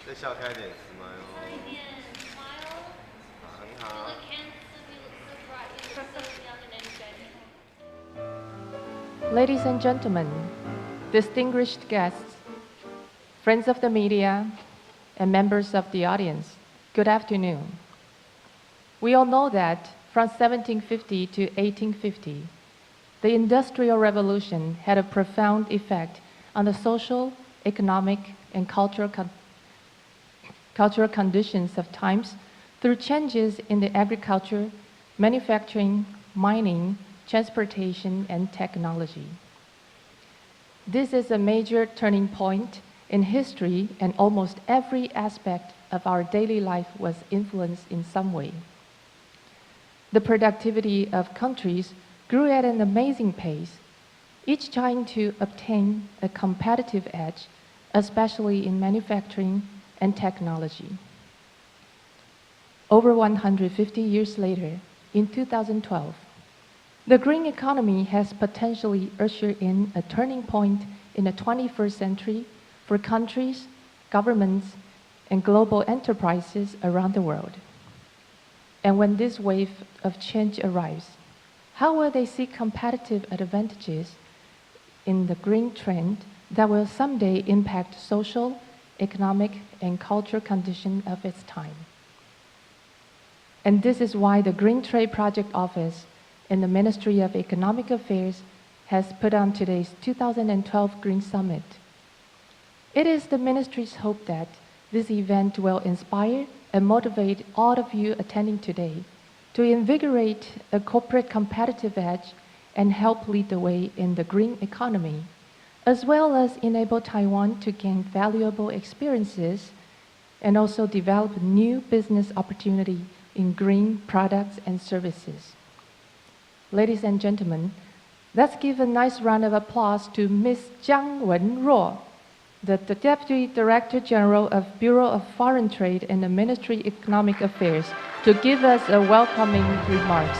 再笑开一点 ，smile。笑一点 ，smile。好，很好。You look handsome, you look so bright, you look so young and energetic. Ladies and gentlemen, distinguished guests, friends of the media, and members of the audience, good afternoon. We all know that from 1750 to 1850, the Industrial Revolution had a profound effect on the social, economic, and cultural conditions of times through changes in the agriculture, manufacturing, mining, transportation, and technology. This is a major turning point in history, and almost every aspect of our daily life was influenced in some way. The productivity of countries grew at an amazing pace, each trying to obtain a competitive edge, especially in manufacturing and technology. Over 150 years later, in 2012, the green economy has potentially ushered in a turning point in the 21st century for countries, governments, and global enterprises around the world. And when this wave of change arrives, how will they see competitive advantages in the green trend that will someday impact social, economic, and cultural conditions of its time? And this is why the Green Trade Project Office in the Ministry of Economic Affairs has put on today's 2012 Green Summit. It is the ministry's hope that this event will inspire and motivate all of you attending today to invigorate a corporate competitive edge and help lead the way in the green economy, as well as enable Taiwan to gain valuable experiences and also develop new business opportunity in green products and services. Ladies and gentlemen, let's give a nice round of applause to Ms. Jiang Wenruo, the Deputy Director General of Bureau of Foreign Trade in the Ministry of Economic Affairs, to give us a welcoming remarks.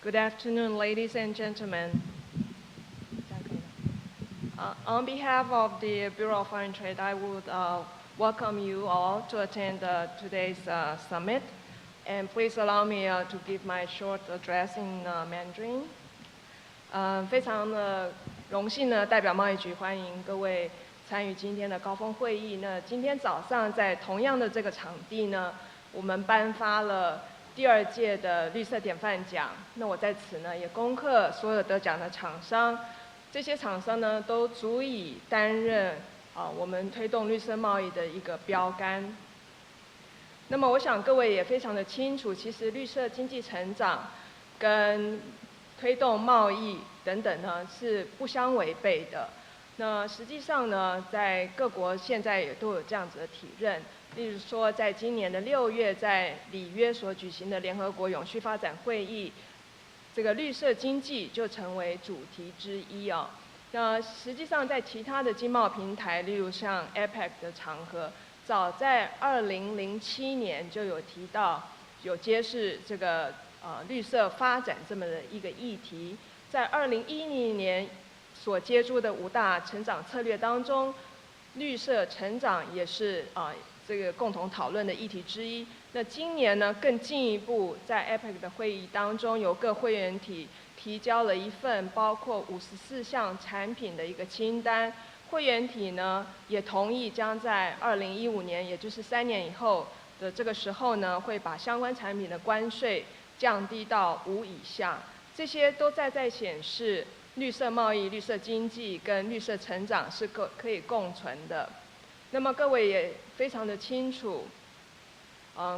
Good afternoon, ladies and gentlemen. On behalf of the Bureau of Foreign Trade, I would welcome you all to attend today's summit. And please allow me to give my short address in Mandarin. 非常的荣幸呢，代表贸易局欢迎各位参与今天的高峰会议。那今天早上在同样的这个场地呢，我们颁发了第2届的绿色典范奖。那我在此呢也恭贺所有得奖的厂商，这些厂商呢都足以担任我们推动绿色贸易的一个标杆。那么我想各位也非常的清楚，其实绿色经济成长跟推动贸易等等呢是不相违背的。那实际上呢，在各国现在也都有这样子的体认。例如说，在今年的6月，在里约所举行的联合国永续发展会议，这个绿色经济就成为主题之一哦。那实际上，在其他的经贸平台，例如像 APEC 的场合，早在2007年就有提到，有揭示这个绿色发展这么的一个议题。在2010年所接触的5大成长策略当中，绿色成长也是这个共同讨论的议题之一。那今年呢，更进一步在 APEC 的会议当中，由各会员体提交了一份包括54项产品的一个清单。会员体呢也同意将在2015年，也就是3年以后的这个时候呢，会把相关产品的关税降低到5以下。这些都在显示绿色贸易、绿色经济跟绿色成长是可以共存的。那么各位也非常的清楚，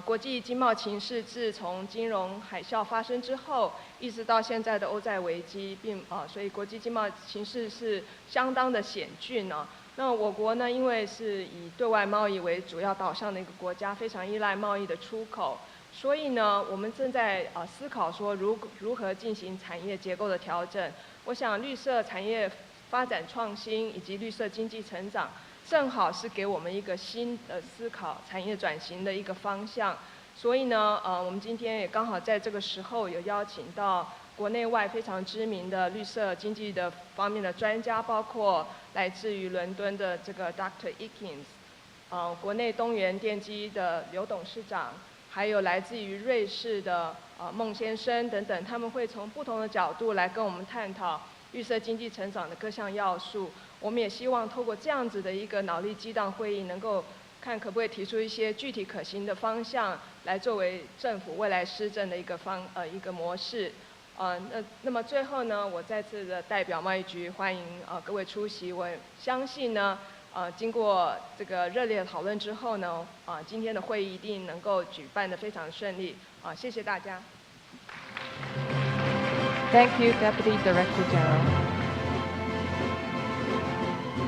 国际经贸情势自从金融海啸发生之后，一直到现在的欧债危机，所以国际经贸情势是相当的险峻哦。那我国呢，因为是以对外贸易为主要导向的一个国家，非常依赖贸易的出口。所以呢，我们正在思考说如何进行产业结构的调整。我想绿色产业发展创新以及绿色经济成长，正好是给我们一个新的思考产业转型的一个方向。所以呢，我们今天也刚好在这个时候有邀请到国内外非常知名的绿色经济的方面的专家，包括来自于伦敦的这个 Dr. Ekins，国内东元电机的刘董事长，还有来自于瑞士的孟先生等等，他们会从不同的角度来跟我们探讨绿色经济成长的各项要素。我们也希望透过这样子的一个脑力激荡会议，能够看可不可以提出一些具体可行的方向，来作为政府未来施政的一个模式。那么最后呢，我再次的代表贸易局欢迎各位出席。我相信呢，经过这个热烈的讨论之后呢，今天的会议一定能够举办得非常顺利。谢谢大家。Thank you, Deputy Director General.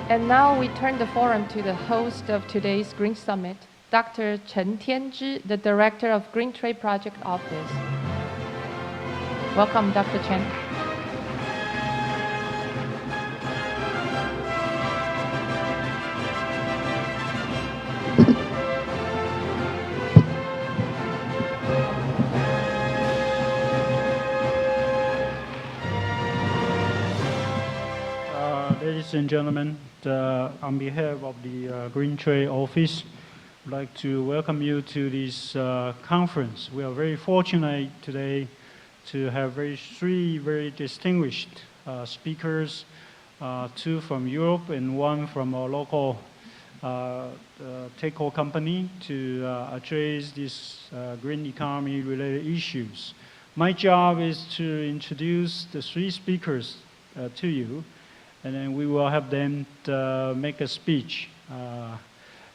And now we turn the forum to the host of today's Green Summit, Dr. Chen Tianzhi, the Director of Green Trade Project Office. Welcome, Dr. Chen. Ladies and gentlemen, on behalf of the Green Trade Office, I'd like to welcome you to this conference. We are very fortunate today to have three very distinguished speakers, two from Europe and one from our local tech company to address these green economy related issues. My job is to introduce the three speakers to you, and then we will have them make a speech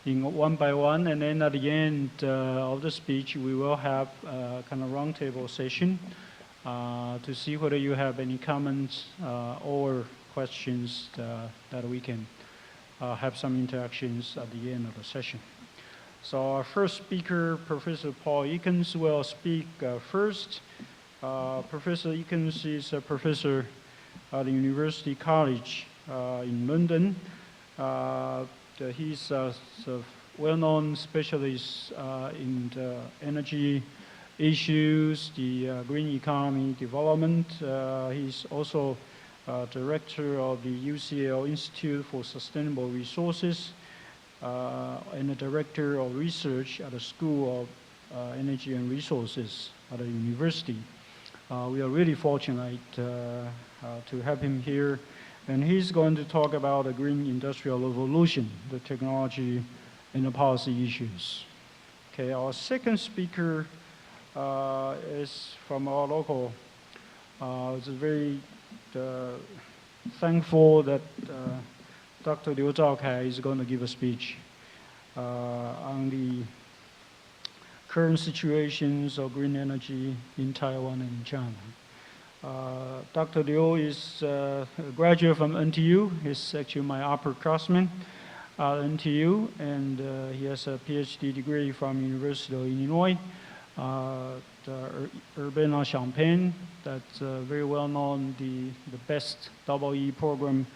in one by one, and then at the end of the speech we will have a kind of roundtable session to see whether you have any comments or questions that we can have some interactions at the end of the session. So our first speaker, Professor Paul Ekins, will speak first. Professor Ekins is a professor at the University College in London. He's a well-known specialist in the energy issues, the green economy development. He's also director of the UCL Institute for Sustainable Resources and the director of research at the School of Energy and Resources at the university. We are really fortunate to have him here, and he's going to talk about the green industrial revolution, the technology and the policy issues. Okay, our second speaker is from our local. It's very thankful that Dr. Liu Zhaokai is going to give a speech on the current situations of green energy in Taiwan and China. Dr. Liu is a graduate from NTU. He's actually my upperclassman at NTU, and he has a PhD degree from University of Illinois, Urbana-Champaign. That's very well known, the best EE program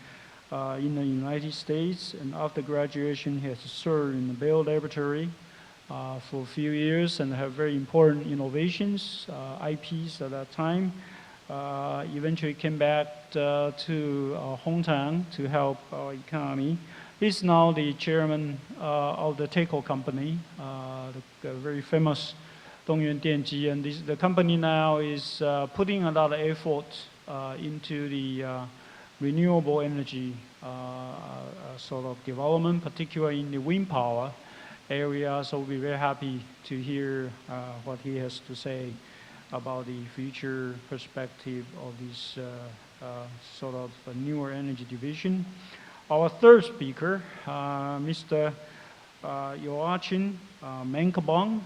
in the United States. And after graduation, he has served in the Bell Laboratory for a few years and have very important innovations, IPs at that time. Eventually came back to our hometown to help our economy. He's now the chairman of the Teco company, the very famous Dongyuan Dianji, and the company now is putting a lot of effort into the renewable energy sort of development, particularly in the wind power area. So we'll be very happy to hear what he has to say about the future perspective of this sort of newer energy division. Our third speaker, Mr. Joachim Monkelbaan.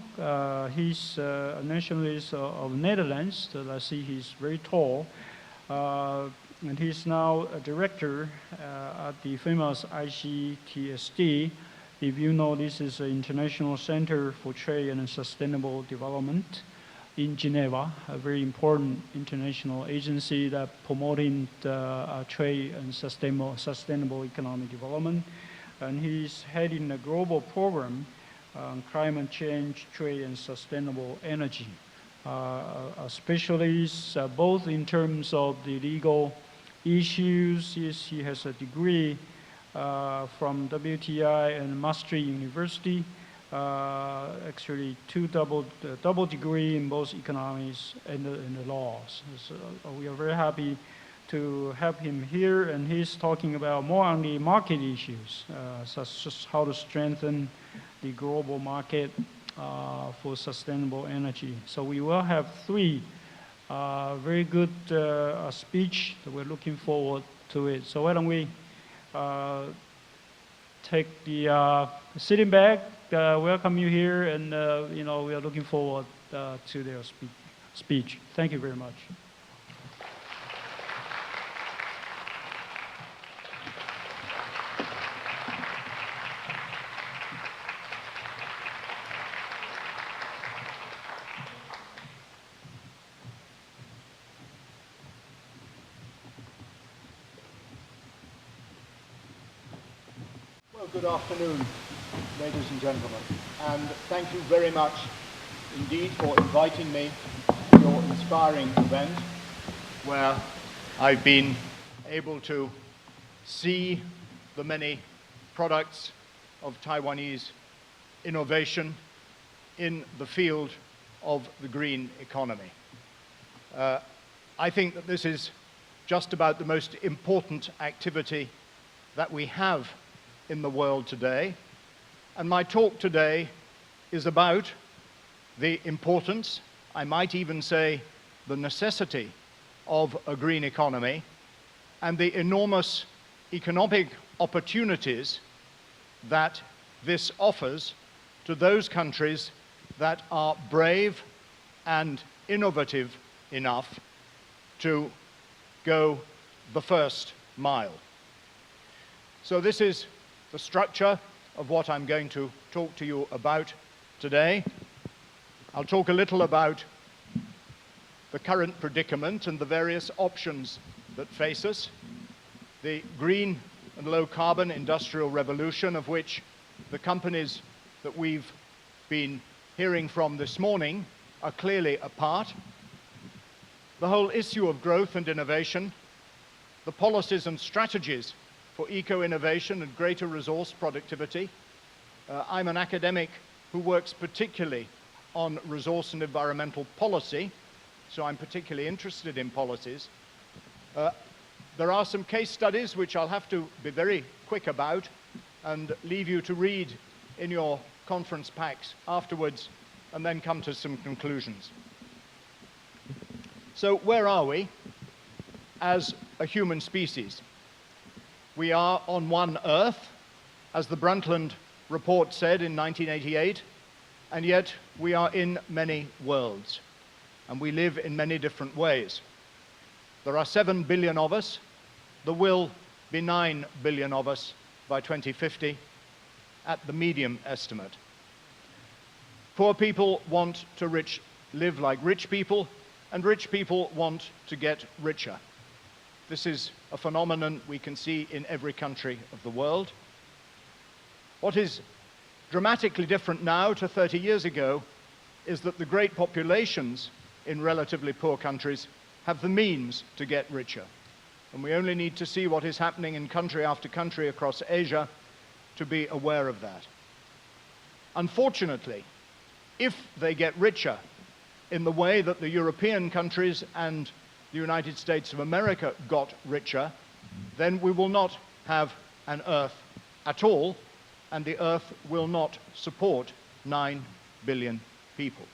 He's a nationalist of Netherlands. I see he's very tall. And he's now a director at the famous ICTSD If you know, this is an International Center for Trade and Sustainable Development in Geneva, a very important international agency that promoting trade and sustainable economic development. And he's heading a global program on climate change, trade, and sustainable energy. A specialist both in terms of the legal issues. He has a degree from WTI and Maastricht University, actually double degree in both economics and the laws. So we are very happy to have him here, and he's talking about more on the market issues, such as how to strengthen the global market for sustainable energy. So we will have three very good speech that we're looking forward to it. So why don't we take the sitting back, welcome you here, and we are looking forward to their speech. Thank you very much. Good afternoon, ladies and gentlemen, and thank you very much indeed for inviting me to your inspiring event, where I've been able to see the many products of Taiwanese innovation in the field of the green economy. I think that this is just about the most important activity that we have in the world today, and my talk today is about the importance, I might even say the necessity, of a green economy and the enormous economic opportunities that this offers to those countries that are brave and innovative enough to go the first mile. So this is the structure of what I'm going to talk to you about today. I'll talk a little about the current predicament and the various options that face us, the green and low carbon industrial revolution of which the companies that we've been hearing from this morning are clearly a part, the whole issue of growth and innovation, the policies and strategies for eco-innovation and greater resource productivity. I'm an academic who works particularly on resource and environmental policy, so I'm particularly interested in policies. There are some case studies which I'll have to be very quick about and leave you to read in your conference packs afterwards, and then come to some conclusions. So where are we as a human species? We are on one Earth, as the Brundtland report said in 1988, and yet we are in many worlds, and we live in many different ways. There are 7 billion of us. There will be 9 billion of us by 2050, at the medium estimate. Poor people want to live like rich people, and rich people want to get richer. This is a phenomenon we can see in every country of the world. What is dramatically different now to 30 years ago is that the great populations in relatively poor countries have the means to get richer. And we only need to see what is happening in country after country across Asia to be aware of that. Unfortunately, if they get richer in the way that the European countries and the United States of America got richer, then we will not have an Earth at all, and the Earth will not support 9 billion people.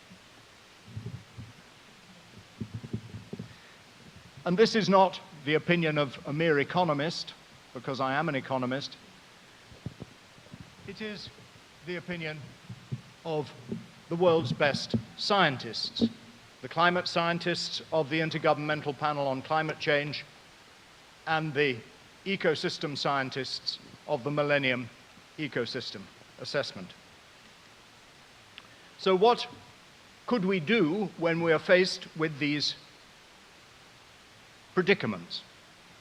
And this is not the opinion of a mere economist, because I am an economist. It is the opinion of the world's best scientists, the climate scientists of the Intergovernmental Panel on Climate Change and the ecosystem scientists of the Millennium Ecosystem assessment. So what could we do when we are faced with these predicaments?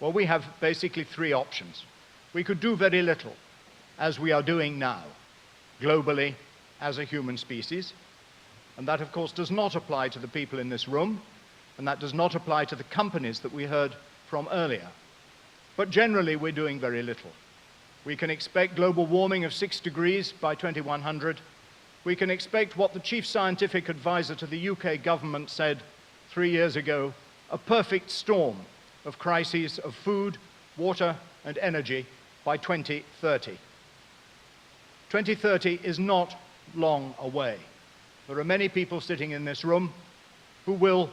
Well, we have basically three options. We could do very little, as we are doing now, globally as a human species. And that, of course, does not apply to the people in this room, and that does not apply to the companies that we heard from earlier. But generally, we're doing very little. We can expect global warming of 6 degrees by 2100. We can expect what the chief scientific advisor to the UK government said 3 years ago, a perfect storm of crises of food, water, and energy by 2030. 2030 is not long away. There are many people sitting in this room who will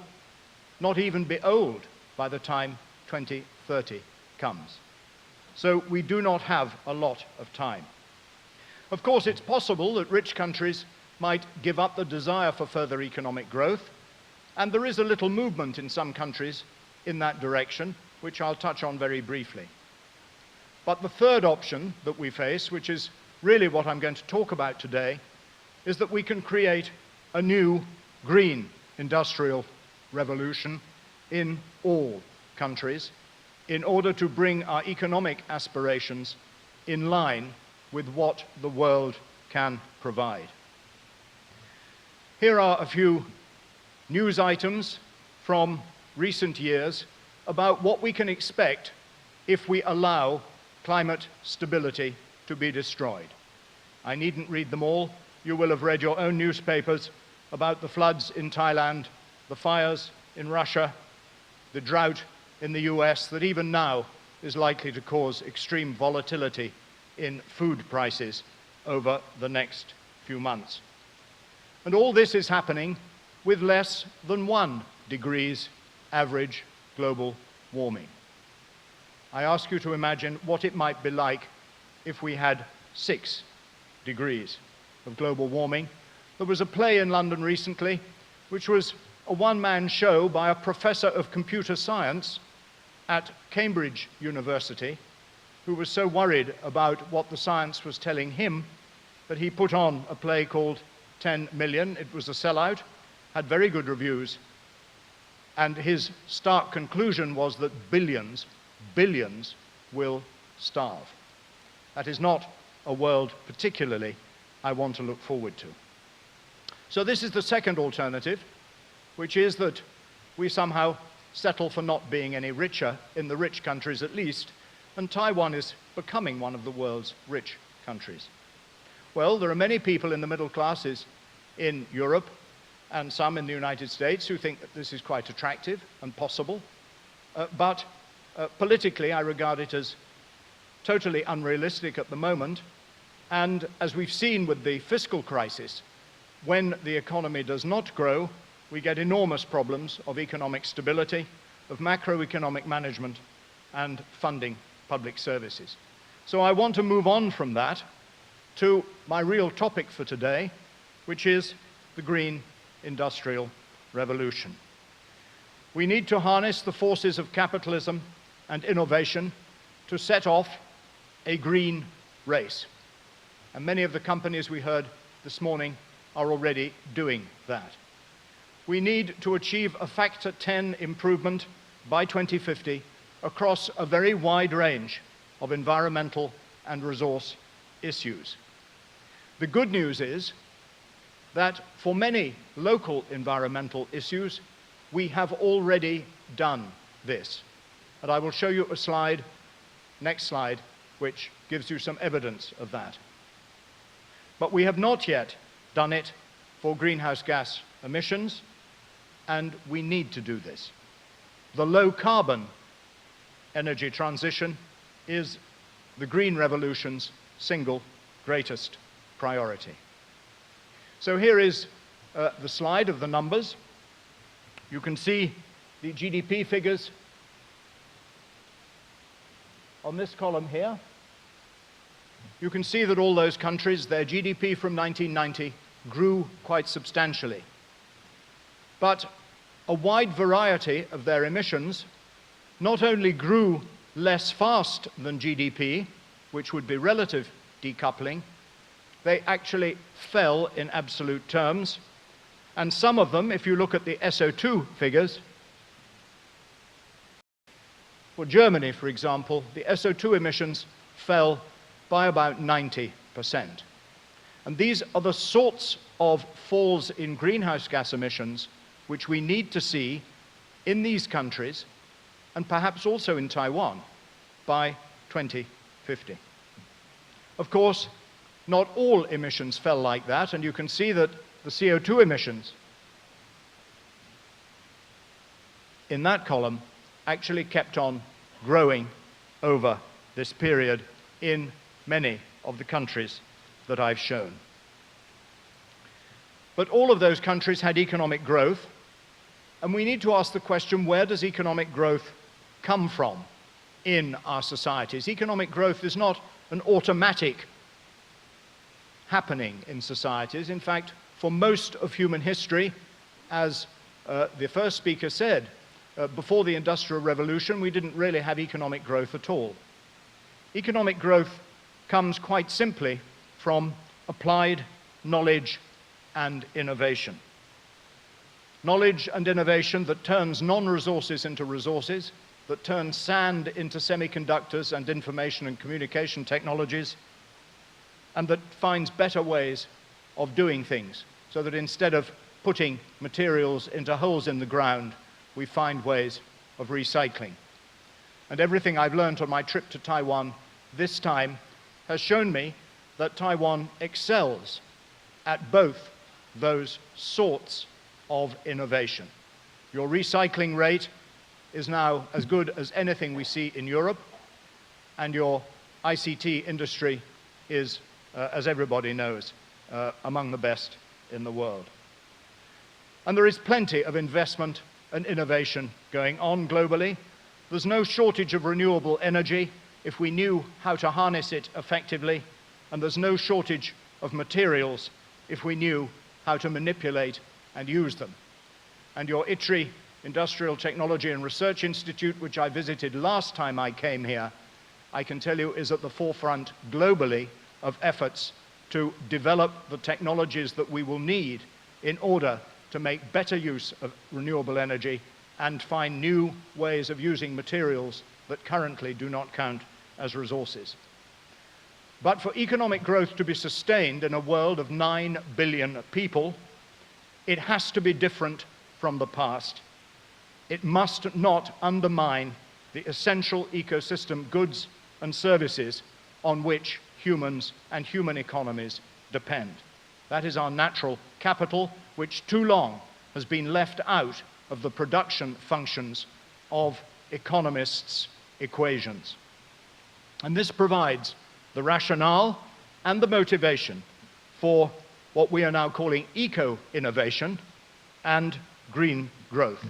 not even be old by the time 2030 comes. So we do not have a lot of time. Of course, it's possible that rich countries might give up the desire for further economic growth, and there is a little movement in some countries in that direction, which I'll touch on very briefly. But the third option that we face, which is really what I'm going to talk about today, is that we can create a new green industrial revolution in all countries in order to bring our economic aspirations in line with what the world can provide. Here are a few news items from recent years about what we can expect if we allow climate stability to be destroyed. I needn't read them all. You will have read your own newspapers about the floods in Thailand, the fires in Russia, the drought in the US that even now is likely to cause extreme volatility in food prices over the next few months. And all this is happening with less than 1 degrees average global warming. I ask you to imagine what it might be like if we had 6 degrees of global warming. There was a play in London recently which was a one-man show by a professor of computer science at Cambridge University who was so worried about what the science was telling him that he put on a play called 10 Million. It was a sellout, had very good reviews, and his stark conclusion was that billions will starve. That is not a world particularly I want to look forward to. So this is the second alternative, which is that we somehow settle for not being any richer, in the rich countries at least, and Taiwan is becoming one of the world's rich countries. Well, there are many people in the middle classes in Europe and some in the United States who think that this is quite attractive and possible, but politically I regard it as totally unrealistic at the moment, and as we've seen with the fiscal crisis, when the economy does not grow, we get enormous problems of economic stability, of macroeconomic management, and funding public services. So I want to move on from that to my real topic for today, which is the green industrial revolution. We need to harness the forces of capitalism and innovation to set off a green race. And many of the companies we heard this morning are already doing that. We need to achieve a factor 10 improvement by 2050 across a very wide range of environmental and resource issues. The good news is that for many local environmental issues, we have already done this. And I will show you a slide, next slide, which gives you some evidence of that. But we have not yet done it for greenhouse gas emissions, and we need to do this. The low-carbon energy transition is the green revolution's single greatest priority. So here is the slide of the numbers. You can see the GDP figures on this column here. You can see that all those countries, their GDP from 1990 grew quite substantially. But a wide variety of their emissions not only grew less fast than GDP, which would be relative decoupling, they actually fell in absolute terms. And some of them, if you look at the SO2 figures, for Germany, for example, the SO2 emissions fell by about 90%. And these are the sorts of falls in greenhouse gas emissions which we need to see in these countries, and perhaps also in Taiwan, by 2050. Of course, not all emissions fell like that, and you can see that the CO2 emissions in that column actually kept on growing over this period in many of the countries that I've shown. But all of those countries had economic growth, and we need to ask the question, where does economic growth come from in our societies? Economic growth is not an automatic happening in societies. In fact, for most of human history, as the first speaker said, before the Industrial Revolution, we didn't really have economic growth at all. Economic growth comes quite simply from applied knowledge and innovation. Knowledge and innovation that turns non-resources into resources, that turns sand into semiconductors and information and communication technologies, and that finds better ways of doing things, so that instead of putting materials into holes in the ground, we find ways of recycling. And everything I've learned on my trip to Taiwan this time has shown me that Taiwan excels at both those sorts of innovation. Your recycling rate is now as good as anything we see in Europe, and your ICT industry is, as everybody knows, among the best in the world. And there is plenty of investment and innovation going on globally. There's no shortage of renewable energy if we knew how to harness it effectively, and there's no shortage of materials if we knew how to manipulate and use them. And your ITRI Industrial Technology and Research Institute, which I visited last time I came here, I can tell you is at the forefront globally of efforts to develop the technologies that we will need in order to make better use of renewable energy and find new ways of using materials that currently do not count as resources. But for economic growth to be sustained in a world of 9 billion people, it has to be different from the past. It must not undermine the essential ecosystem goods and services on which humans and human economies depend. That is our natural capital, which too long has been left out of the production functions of economists' equations. And this provides the rationale and the motivation for what we are now calling eco-innovation and green growth.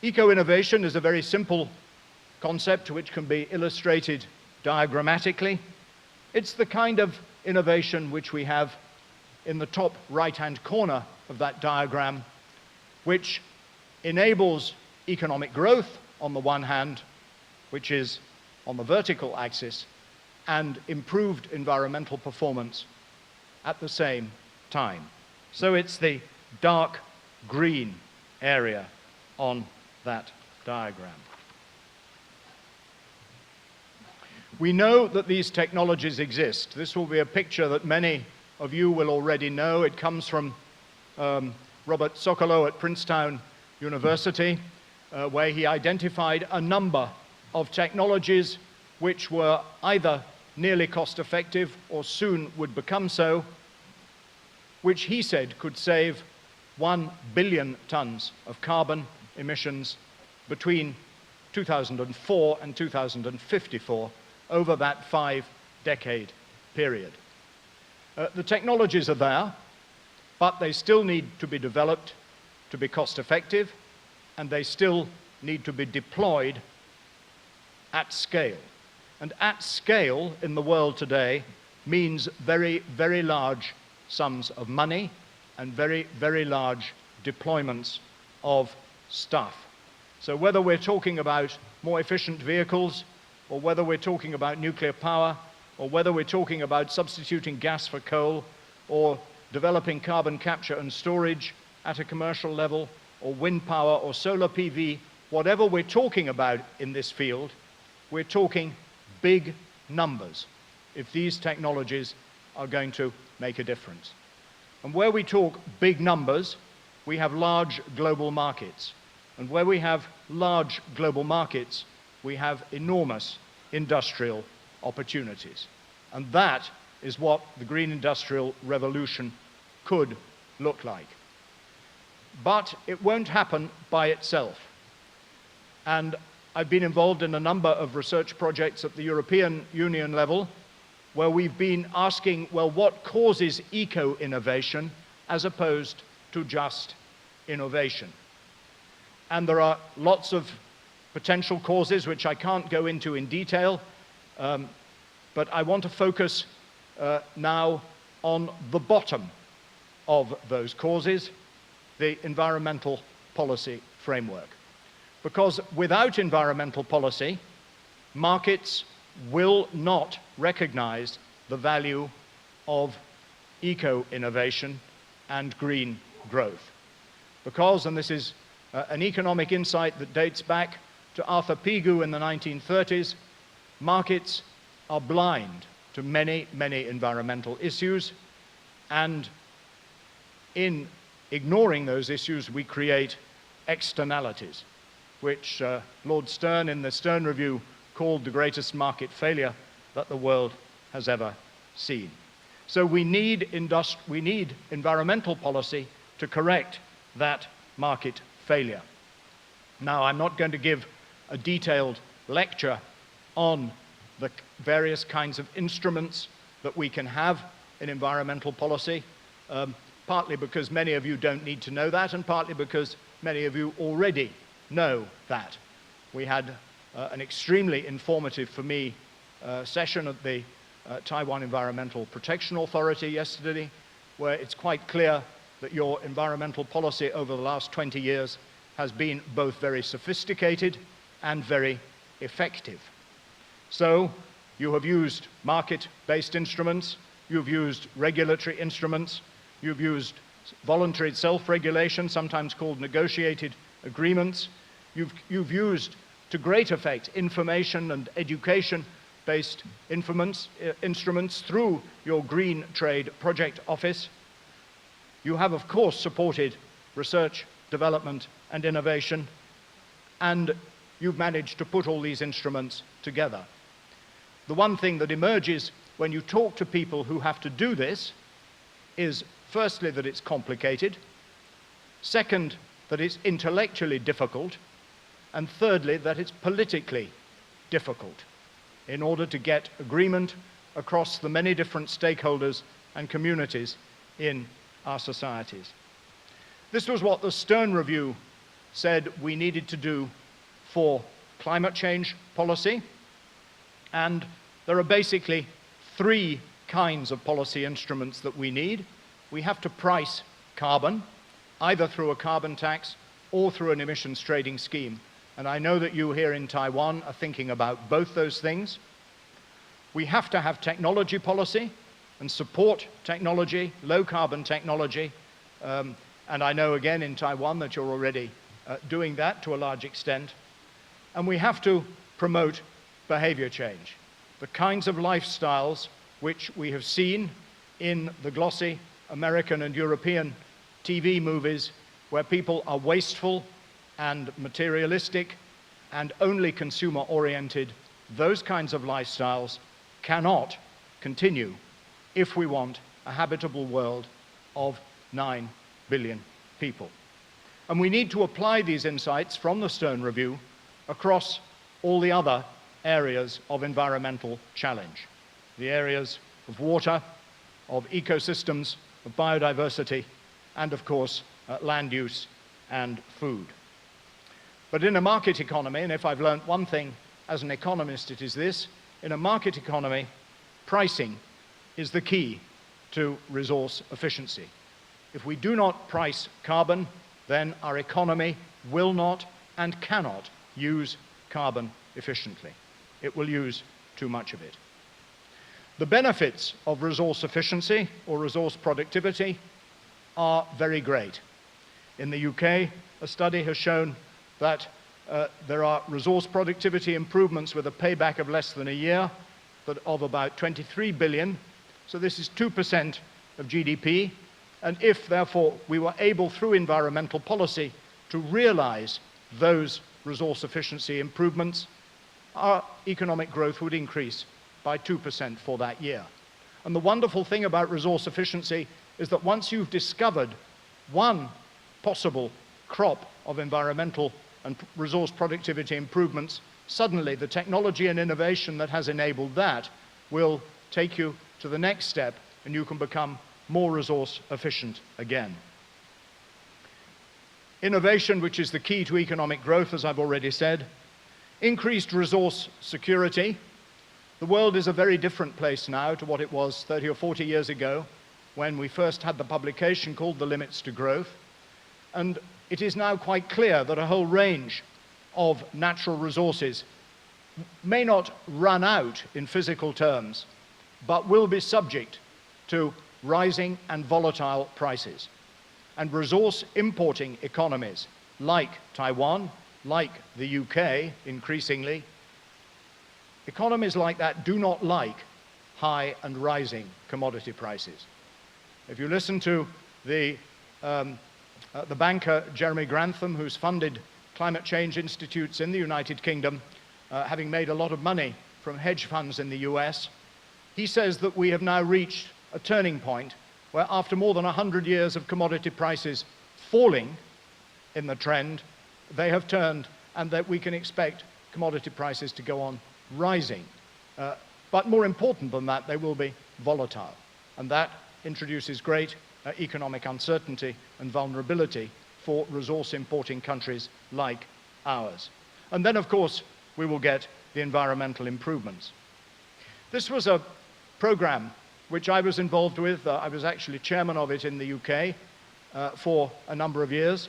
Eco-innovation is a very simple concept which can be illustrated diagrammatically. It's the kind of innovation which we have in the top right-hand corner of that diagram, which enables economic growth on the one hand, which is on the vertical axis, and improved environmental performance at the same time. So it's the dark green area on that diagram. We know that these technologies exist. This will be a picture that many of you will already know. It comes from Robert Sokolow at Princeton University, where he identified a number of technologies which were either nearly cost-effective or soon would become so, which he said could save 1 billion tons of carbon emissions between 2004 and 2054 over that 5-decade period. The technologies are there, but they still need to be developed to be cost-effective, and they still need to be deployed at scale. And at scale in the world today means very, very large sums of money and very, very large deployments of stuff. So whether we're talking about more efficient vehicles, or whether we're talking about nuclear power, or whether we're talking about substituting gas for coal, or developing carbon capture and storage at a commercial level, or wind power or solar PV, whatever we're talking about in this field, we're talking big numbers if these technologies are going to make a difference. And where we talk big numbers, we have large global markets. And where we have large global markets, we have enormous industrial opportunities. And that is what the Green Industrial Revolution could look like. But it won't happen by itself. And I've been involved in a number of research projects at the European Union level where we've been asking, well, what causes eco-innovation as opposed to just innovation? And there are lots of potential causes which I can't go into in detail, but I want to focus now on the bottom of those causes, the environmental policy framework. Because without environmental policy, markets will not recognize the value of eco-innovation and green growth. Because, and this is an economic insight that dates back to Arthur Pigou in the 1930s, markets are blind to many, many environmental issues, and in ignoring those issues, we create externalities, which Lord Stern in the Stern Review called the greatest market failure that the world has ever seen. So we need environmental policy to correct that market failure. Now, I'm not going to give a detailed lecture on the various kinds of instruments that we can have in environmental policy, partly because many of you don't need to know that, and partly because many of you already know that. We had an extremely informative, for me, session at the Taiwan Environmental Protection Authority yesterday, where it's quite clear that your environmental policy over the last 20 years has been both very sophisticated and very effective. So you have used market-based instruments, you've used regulatory instruments, you've used voluntary self-regulation, sometimes called negotiated agreements, you've used to great effect information and education-based instruments through your Green Trade Project Office. You have, of course, supported research, development, and innovation, and you've managed to put all these instruments together. The one thing that emerges when you talk to people who have to do this is, firstly, that it's complicated, second, that it's intellectually difficult, and thirdly, that it's politically difficult in order to get agreement across the many different stakeholders and communities in our societies. This was what the Stern Review said we needed to do for climate change policy, and there are basically three kinds of policy instruments that we need. We have to price carbon, either through a carbon tax or through an emissions trading scheme. And I know that you here in Taiwan are thinking about both those things. We have to have technology policy and support technology, low carbon technology. And I know again in Taiwan that you're already doing that to a large extent. And we have to promote behavior change. The kinds of lifestyles which we have seen in the glossy American and European TV movies where people are wasteful and materialistic and only consumer-oriented, those kinds of lifestyles cannot continue if we want a habitable world of 9 billion people. And we need to apply these insights from the Stern Review across all the other areas of environmental challenge, the areas of water, of ecosystems, of biodiversity, and of course, land use and food. But in a market economy, and if I've learned one thing as an economist, it is this: in a market economy, pricing is the key to resource efficiency. If we do not price carbon, then our economy will not and cannot use carbon efficiently. It will use too much of it. The benefits of resource efficiency or resource productivity are very great. In the UK, a study has shown that there are resource productivity improvements with a payback of less than a year, but of about 23 billion. So this is 2% of GDP. And if, therefore, we were able, through environmental policy, to realize those resource efficiency improvements, our economic growth would increase by 2% for that year. And the wonderful thing about resource efficiency is that once you've discovered one possible crop of environmental and resource productivity improvements, suddenly the technology and innovation that has enabled that will take you to the next step, and you can become more resource efficient again. Innovation, which is the key to economic growth, as I've already said. Increased resource security. The world is a very different place now to what it was 30 or 40 years ago when we first had the publication called The Limits to Growth. And it is now quite clear that a whole range of natural resources may not run out in physical terms, but will be subject to rising and volatile prices. And resource importing economies like Taiwan, like the UK increasingly, economies like that do not like high and rising commodity prices. If you listen to the banker Jeremy Grantham, who's funded climate change institutes in the United Kingdom, having made a lot of money from hedge funds in the US, he says that we have now reached a turning point where after more than 100 years of commodity prices falling in the trend, they have turned, and that we can expect commodity prices to go on rising. But more important than that, they will be volatile. And that introduces great economic uncertainty and vulnerability for resource importing countries like ours. And then, of course, we will get the environmental improvements. This was a program which I was involved with. I was actually chairman of it in the UK for a number of years.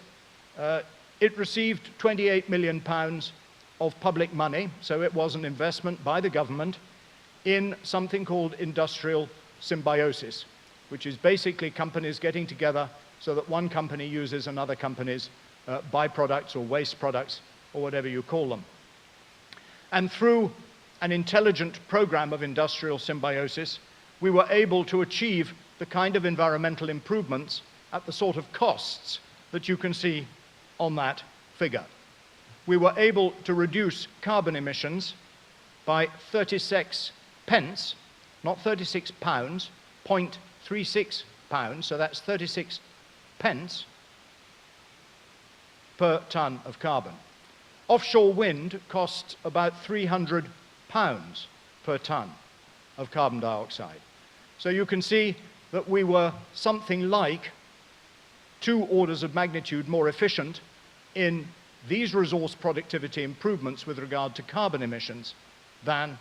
It received £28 million of public money, so it was an investment by the government in something called industrial symbiosis, which is basically companies getting together so that one company uses another company's byproducts or waste products or whatever you call them. And through an intelligent program of industrial symbiosis, we were able to achieve the kind of environmental improvements at the sort of costs that you can see on that figure. We were able to reduce carbon emissions by 36 pence, not 36 pounds, 0.36 pounds, so that's 36 pence per tonne of carbon. Offshore wind costs about 300 pounds per tonne of carbon dioxide. So you can see that we were something like 2 orders of magnitude more efficient in these resource productivity improvements with regard to carbon emissions than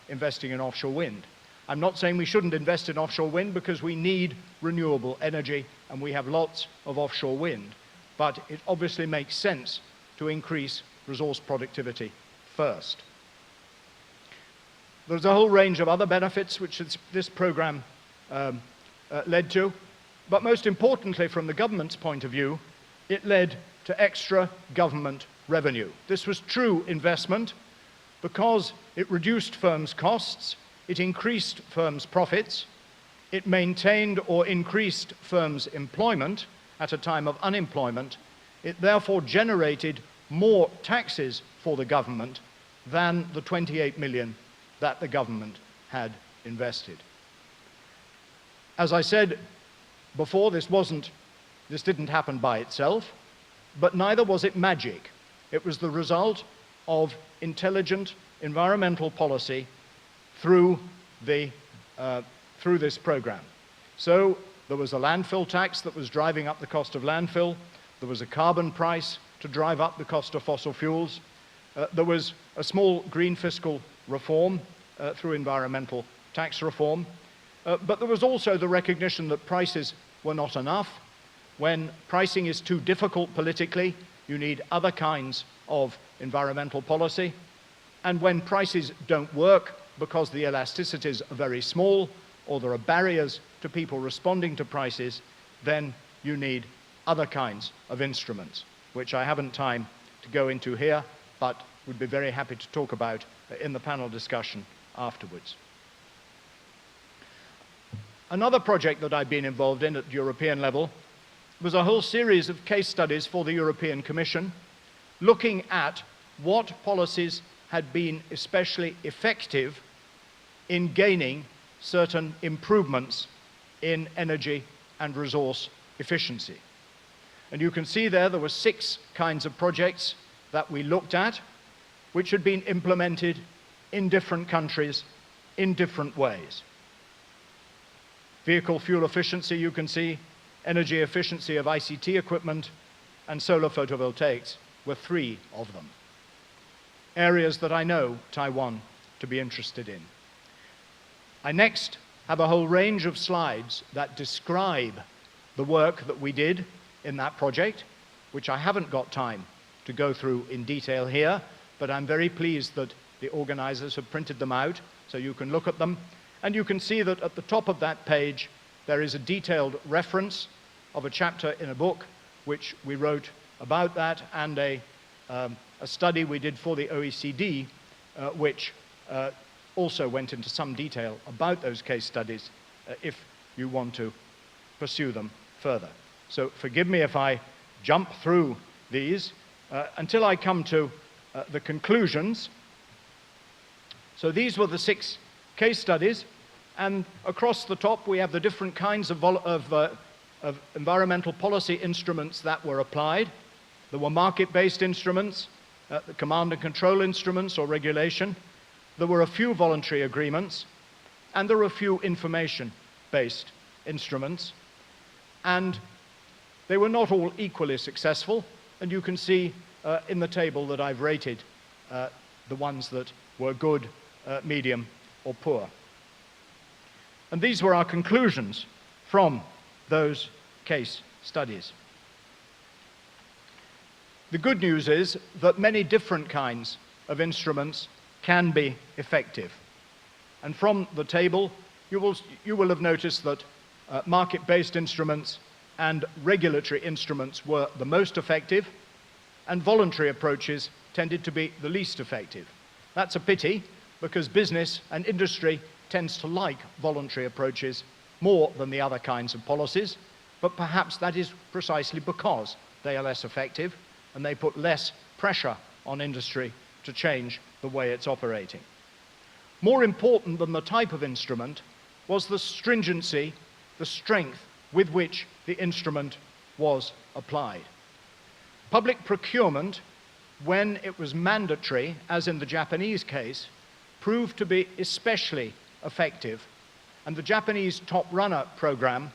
investing in offshore wind. I'm not saying we shouldn't invest in offshore wind because we need renewable energy and we have lots of offshore wind, but it obviously makes sense to increase resource productivity first. There's a whole range of other benefits which this program led to, but most importantly from the government's point of view, it led to extra government revenue. This was true investment because it reduced firms' costs, it increased firms' profits, it maintained or increased firms' employment at a time of unemployment. It therefore generated more taxes for the government than the 28 million that the government had invested. As I said before, this didn't happen by itself, but neither was it magic. It was the result of intelligent environmental policy through this program. So there was a landfill tax that was driving up the cost of landfill. There was a carbon price to drive up the cost of fossil fuels. There was a small green fiscal reform through environmental tax reform. But there was also the recognition that prices were not enough. When pricing is too difficult politically, you need other kinds of environmental policy. And when prices don't work, because the elasticities are very small or there are barriers to people responding to prices, then you need other kinds of instruments, which I haven't time to go into here, but would be very happy to talk about in the panel discussion afterwards. Another project that I've been involved in at European level was a whole series of case studies for the European Commission, looking at what policies had been especially effective in gaining certain improvements in energy and resource efficiency. And you can see there were 6 kinds of projects that we looked at, which had been implemented in different countries in different ways. Vehicle fuel efficiency, you can see, energy efficiency of ICT equipment, and solar photovoltaics were 3 of them. Areas that I know Taiwan to be interested in. I next have a whole range of slides that describe the work that we did in that project, which I haven't got time to go through in detail here, but I'm very pleased that the organizers have printed them out so you can look at them. And you can see that at the top of that page, there is a detailed reference of a chapter in a book which we wrote about that, and a study we did for the OECD, which also went into some detail about those case studies if you want to pursue them further. So forgive me if I jump through these until I come to the conclusions. So these were the 6 case studies, and across the top we have the different kinds of environmental policy instruments that were applied. There were market-based instruments, the command and control instruments or regulation. There were a few voluntary agreements, and there were a few information-based instruments. And they were not all equally successful, and you can see in the table that I've rated the ones that were good, medium, or poor. And these were our conclusions from those case studies. The good news is that many different kinds of instruments can be effective. And from the table, you will have noticed that market-based instruments and regulatory instruments were the most effective, and voluntary approaches tended to be the least effective. That's a pity, because business and industry tends to like voluntary approaches more than the other kinds of policies, but perhaps that is precisely because they are less effective and they put less pressure on industry to change the way it's operating. More important than the type of instrument was the stringency, the strength with which the instrument was applied. Public procurement, when it was mandatory, as in the Japanese case, proved to be especially effective, and the Japanese Top Runner program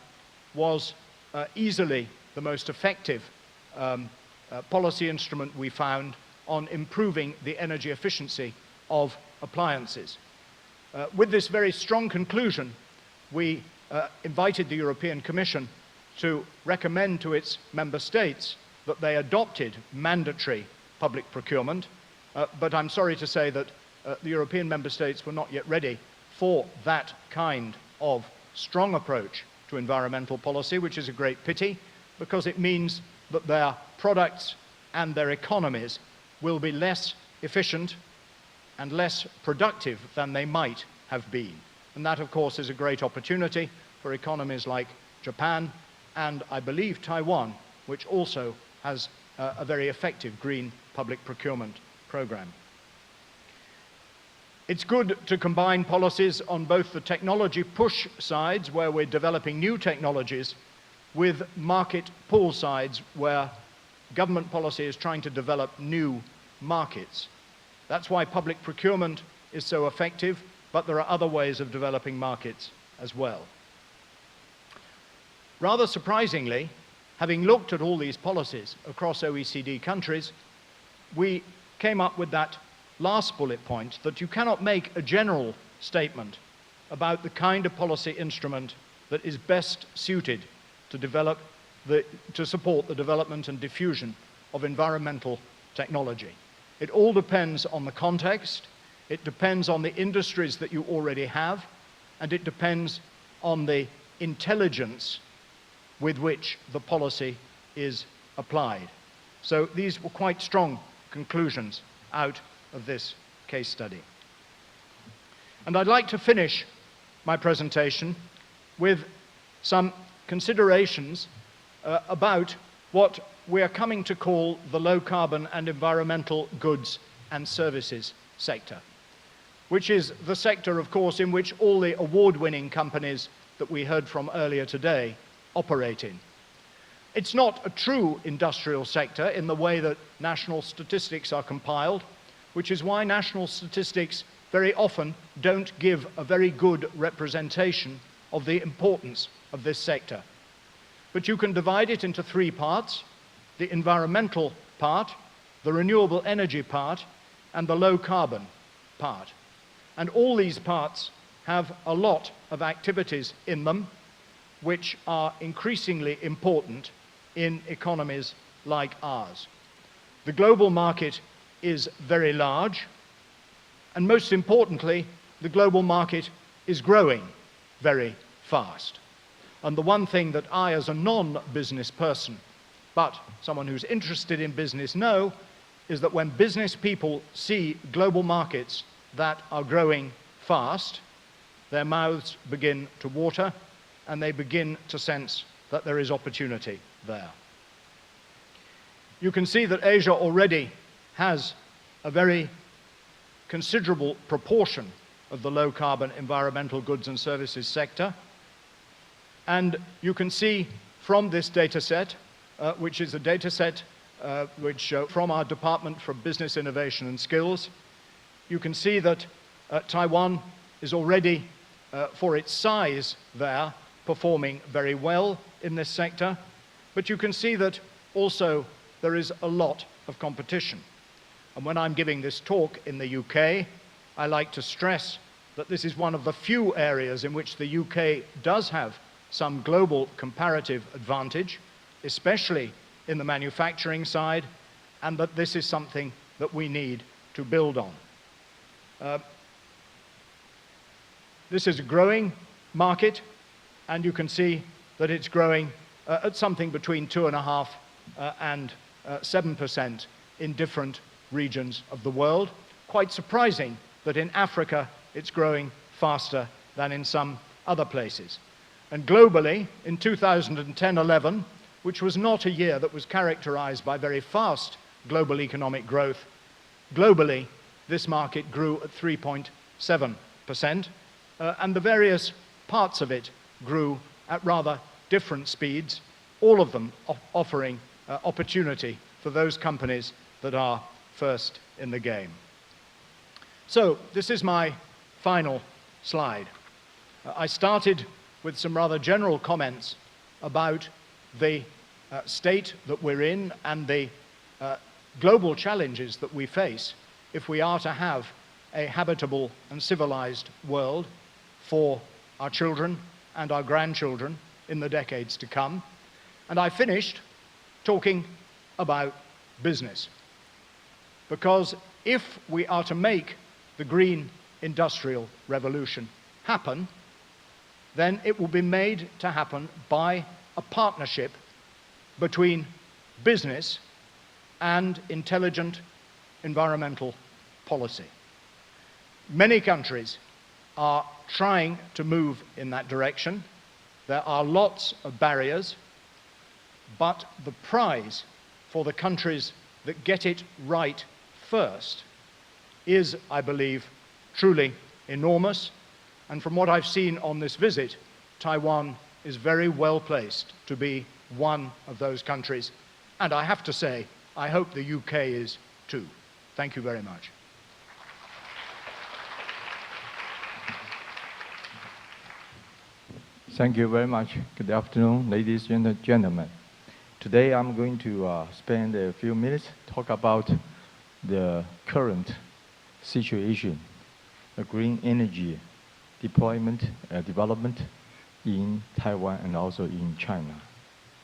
was easily the most effective policy instrument we found on improving the energy efficiency of appliances. With this very strong conclusion, we invited the European Commission to recommend to its member states that they adopted mandatory public procurement, but I'm sorry to say that the European member states were not yet ready for that kind of strong approach to environmental policy, which is a great pity, because it means that their products and their economies will be less efficient and less productive than they might have been. And that, of course, is a great opportunity for economies like Japan and, I believe, Taiwan, which also has a very effective green public procurement program. It's good to combine policies on both the technology push sides, where we're developing new technologies, with market pull sides, where government policy is trying to develop new markets. That's why public procurement is so effective, but there are other ways of developing markets as well. Rather surprisingly, having looked at all these policies across OECD countries, we came up with that last bullet point, that you cannot make a general statement about the kind of policy instrument that is best suited to support the development and diffusion of environmental technology. It all depends on the context, It depends on the industries that you already have, and it depends on the intelligence with which the policy is applied. So these were quite strong conclusions out of this case study. And I'd like to finish my presentation with some considerations about what we are coming to call the low carbon and environmental goods and services sector, which is the sector, of course, in which all the award-winning companies that we heard from earlier today operate in. It's not a true industrial sector in the way that national statistics are compiled, which is why national statistics very often don't give a very good representation of the importance of this sector. But you can divide it into three parts: the environmental part, the renewable energy part, and the low carbon part. And all these parts have a lot of activities in them which are increasingly important in economies like ours. The global market is very large, and most importantly, the global market is growing very fast. And the one thing that I, as a non-business person, but someone who's interested in business, know is that when business people see global markets that are growing fast, their mouths begin to water and they begin to sense that there is opportunity there. You can see that Asia already has a very considerable proportion of the low-carbon environmental goods and services sector. And you can see from this data set, which is a data set from our Department for Business Innovation and Skills, you can see that Taiwan is already, for its size there, performing very well in this sector. But you can see that also there is a lot of competition. And when I'm giving this talk in the UK, I like to stress that this is one of the few areas in which the UK does have some global comparative advantage, especially in the manufacturing side, and that this is something that we need to build on. This is a growing market, and you can see that it's growing at something between 2.5% and 7% in different regions of the world. Quite surprising that in Africa it's growing faster than in some other places. And globally, in 2010-11, which was not a year that was characterized by very fast global economic growth, globally this market grew at 3.7%, and the various parts of it grew at rather different speeds, all of them offering opportunity for those companies that are first in the game. So this is my final slide. I started with some rather general comments about the state that we're in and the global challenges that we face if we are to have a habitable and civilized world for our children and our grandchildren in the decades to come. And I finished talking about business. Because if we are to make the green industrial revolution happen, then it will be made to happen by a partnership between business and intelligent environmental policy. Many countries are trying to move in that direction. There are lots of barriers, but the prize for the countries that get it right first is, I believe, truly enormous. And from what I've seen on this visit, Taiwan is very well placed to be one of those countries. And I have to say, I hope the UK is too. Thank you very much. Thank you very much. Good afternoon, ladies and gentlemen. Today I'm going to spend a few minutes to talk about the current situation, the green energy deployment, development in Taiwan and also in China.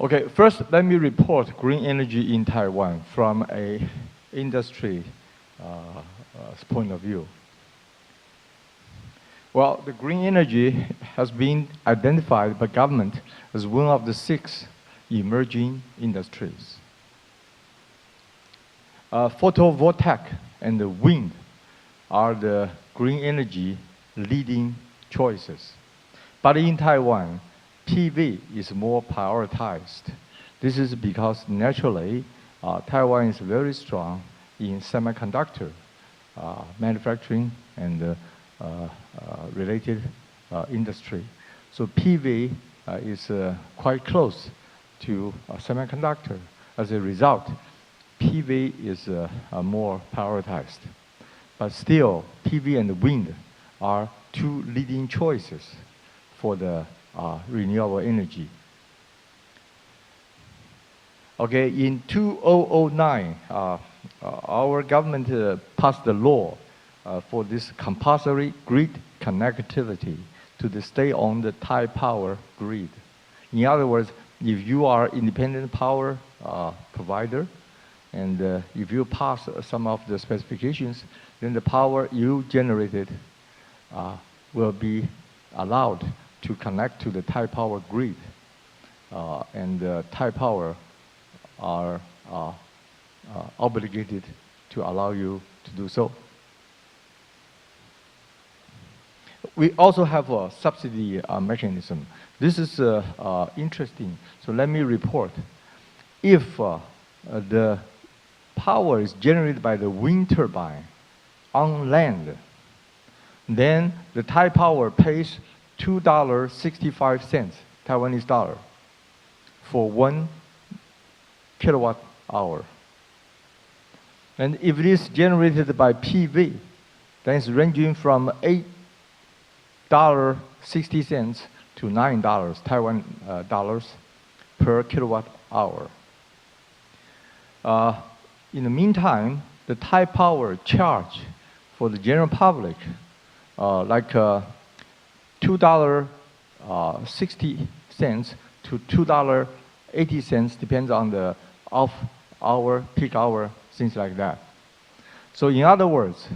Okay, first let me report green energy in Taiwan from an industry point of view. Well, the green energy has been identified by government as one of the 6 emerging industries. Photovoltaic and the wind are the green energy leading choices. But in Taiwan, PV is more prioritized. This is because naturally, Taiwan is very strong in semiconductor manufacturing and related industry. So PV is quite close to semiconductor. As a result, PV is more prioritized. But still, PV and wind are 2 leading choices for the renewable energy. Okay, in 2009, our government passed the law for this compulsory grid connectivity to the state-owned Thai power grid. In other words, if you are independent power provider, and if you pass some of the specifications, then the power you generated will be allowed to connect to the Thai power grid. And Thai power are obligated to allow you to do so. We also have a subsidy mechanism. This is interesting. So let me report. If the power is generated by the wind turbine on land, then the Thai power pays $2.65 Taiwanese dollar for 1 kilowatt hour. And if it is generated by PV, then it's ranging from $8.60 to $9 Taiwan dollars per kilowatt hour. In the meantime, the Thai power charge for the general public, like $2.60 to $2.80, depends on the off hour, peak hour, things like that. So in other words,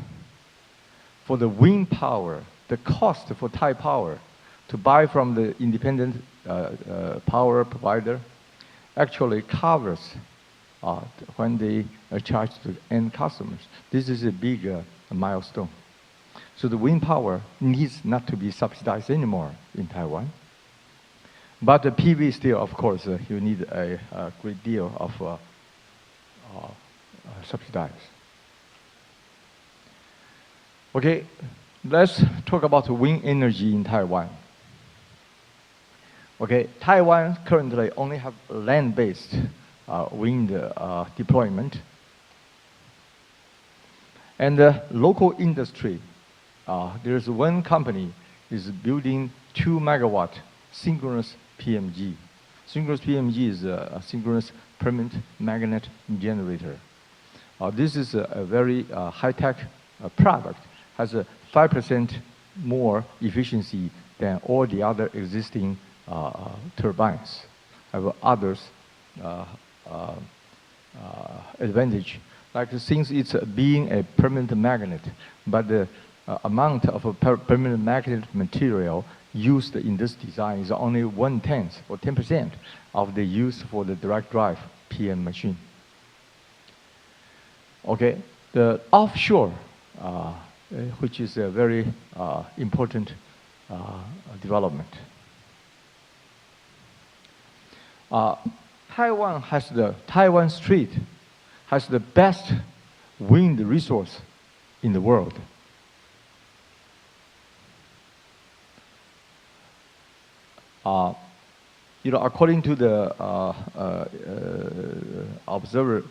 for the wind power, the cost for Thai power to buy from the independent power provider actually covers when they charge to end customers. This is a big milestone. So the wind power needs not to be subsidized anymore in Taiwan. But the PV still, of course, you need a great deal of subsidized. Okay, let's talk about wind energy in Taiwan. Okay, Taiwan currently only have land-based wind deployment. And the local industry, there's one company is building 2 megawatt synchronous PMG. Synchronous PMG is a synchronous permanent magnet generator. This is a very high-tech product, has a 5% more efficiency than all the other existing turbines. Have others advantage, like since it's being a permanent magnet, but the amount of a permanent magnet material used in this design is only 1/10 or 10% of the use for the direct drive PM machine. Okay, the offshore, which is a very important development. Taiwan Strait has the best wind resource in the world. According to the Observer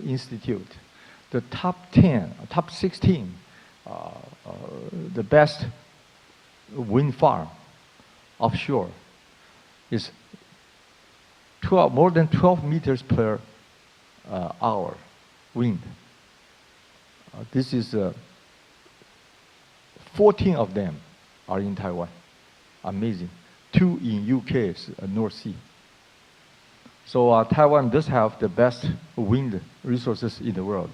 Institute, the top 16, the best wind farm offshore is more than 12 meters per hour wind. This is 14 of them are in Taiwan. Amazing. 2 in UK's North Sea. So Taiwan does have the best wind resources in the world.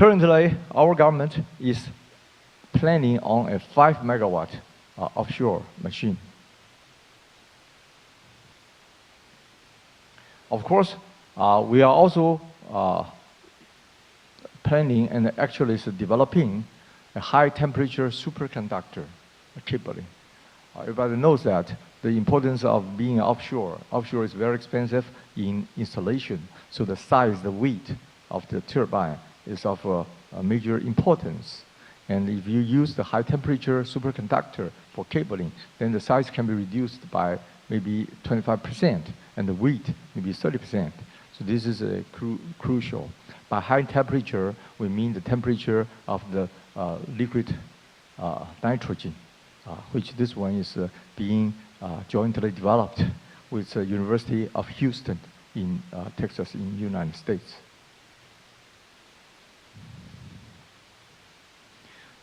currently, our government is planning on a 5 megawatt offshore machine. Of course, we are also planning and actually is developing a high temperature superconductor cabling. Everybody knows that the importance of being offshore. Offshore is very expensive in installation, so the size, the weight of the turbine is of a major importance. And if you use the high temperature superconductor for cabling, then the size can be reduced by maybe 25%, and the weight maybe 30%. So this is crucial. By high temperature, we mean the temperature of the liquid nitrogen, which this one is being jointly developed with the University of Houston in Texas in the United States.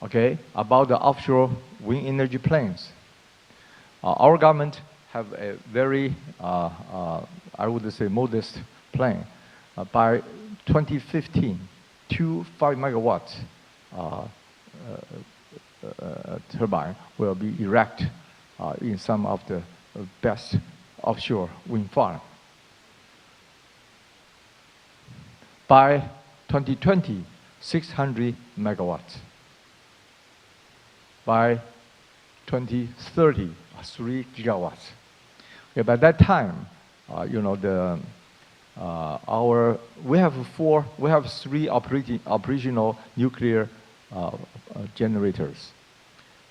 Okay, about the offshore wind energy plants. Our government have a very, I would say, modest plan. By 2015, 5 megawatts turbine will be erected in some of the best offshore wind farms. By 2020, 600 megawatts. By 2030, 3 gigawatts. Okay, by that time, you know, we have 3 operational nuclear generators,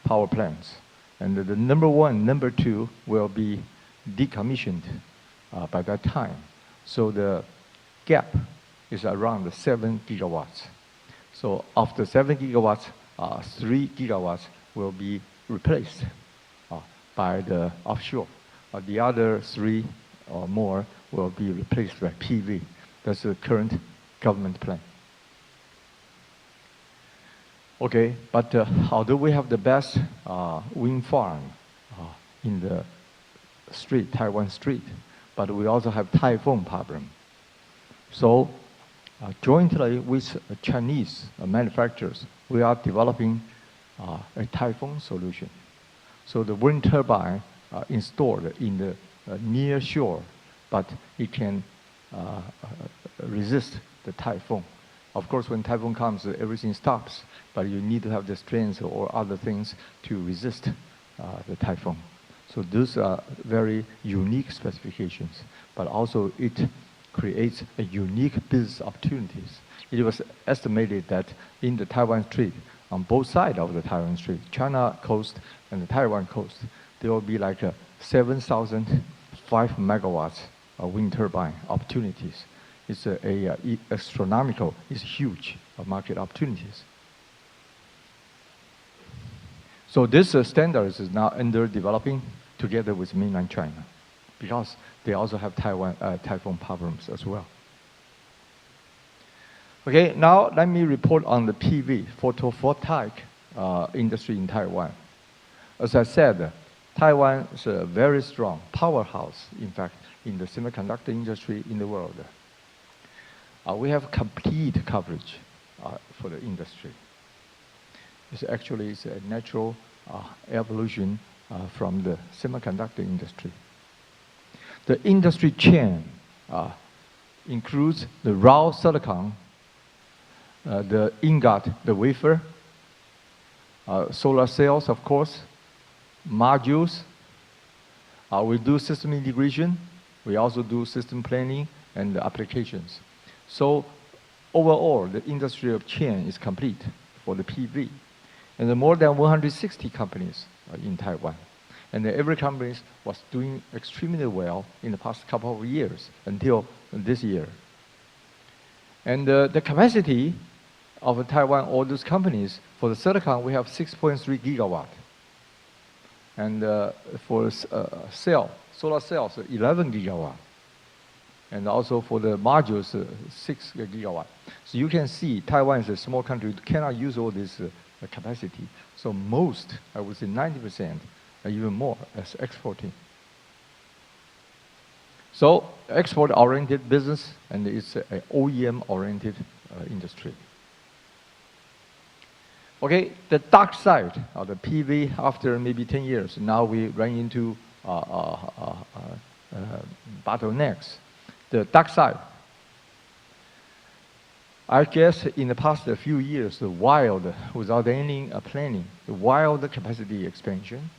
power plants, and the number 1, number 2 will be decommissioned by that time. So the gap is around 7 gigawatts. So after 7 gigawatts, 3 gigawatts will be replaced by the offshore. The other 3 or more will be replaced by PV. That's the current government plan. Okay, but although we have the best wind farm in the street, Taiwan street, but we also have typhoon problem. So jointly with Chinese manufacturers, we are developing a typhoon solution. So the wind turbine installed in the near shore, but it can resist the typhoon. Of course, when typhoon comes, everything stops, but you need to have the strength or other things to resist the typhoon. So those are very unique specifications, but also it creates a unique business opportunities. It was estimated that in the Taiwan Strait, on both sides of the Taiwan Strait, China coast and the Taiwan coast, there will be like 7,005 megawatts of wind turbine opportunities. It's astronomical, it's huge market opportunities. So this standards is now under developing together with mainland China, because they also have typhoon problems as well. Okay, now let me report on the PV, photovoltaic industry in Taiwan. As I said, Taiwan is a very strong powerhouse, in fact, in the semiconductor industry in the world. We have complete coverage for the industry. It's actually a natural evolution from the semiconductor industry. The industry chain includes the raw silicon, the ingot, the wafer, solar cells, of course, modules. We do system integration. We also do system planning and applications. So overall, the industrial chain is complete for the PV. And there are more than 160 companies in Taiwan. And every company was doing extremely well in the past couple of years until this year. And the capacity of Taiwan, all those companies, for the silicon, we have 6.3 gigawatt. And for solar cells, 11 gigawatt. And also for the modules, 6 gigawatt. So you can see Taiwan is a small country, cannot use all this capacity. So most, I would say 90%, even more, as exporting. So export-oriented business, and it's an OEM-oriented industry. Okay, the dark side of the PV after maybe 10 years, now we run into bottlenecks. The dark side, I guess in the past few years, the wild, without any planning, the wild capacity expansion,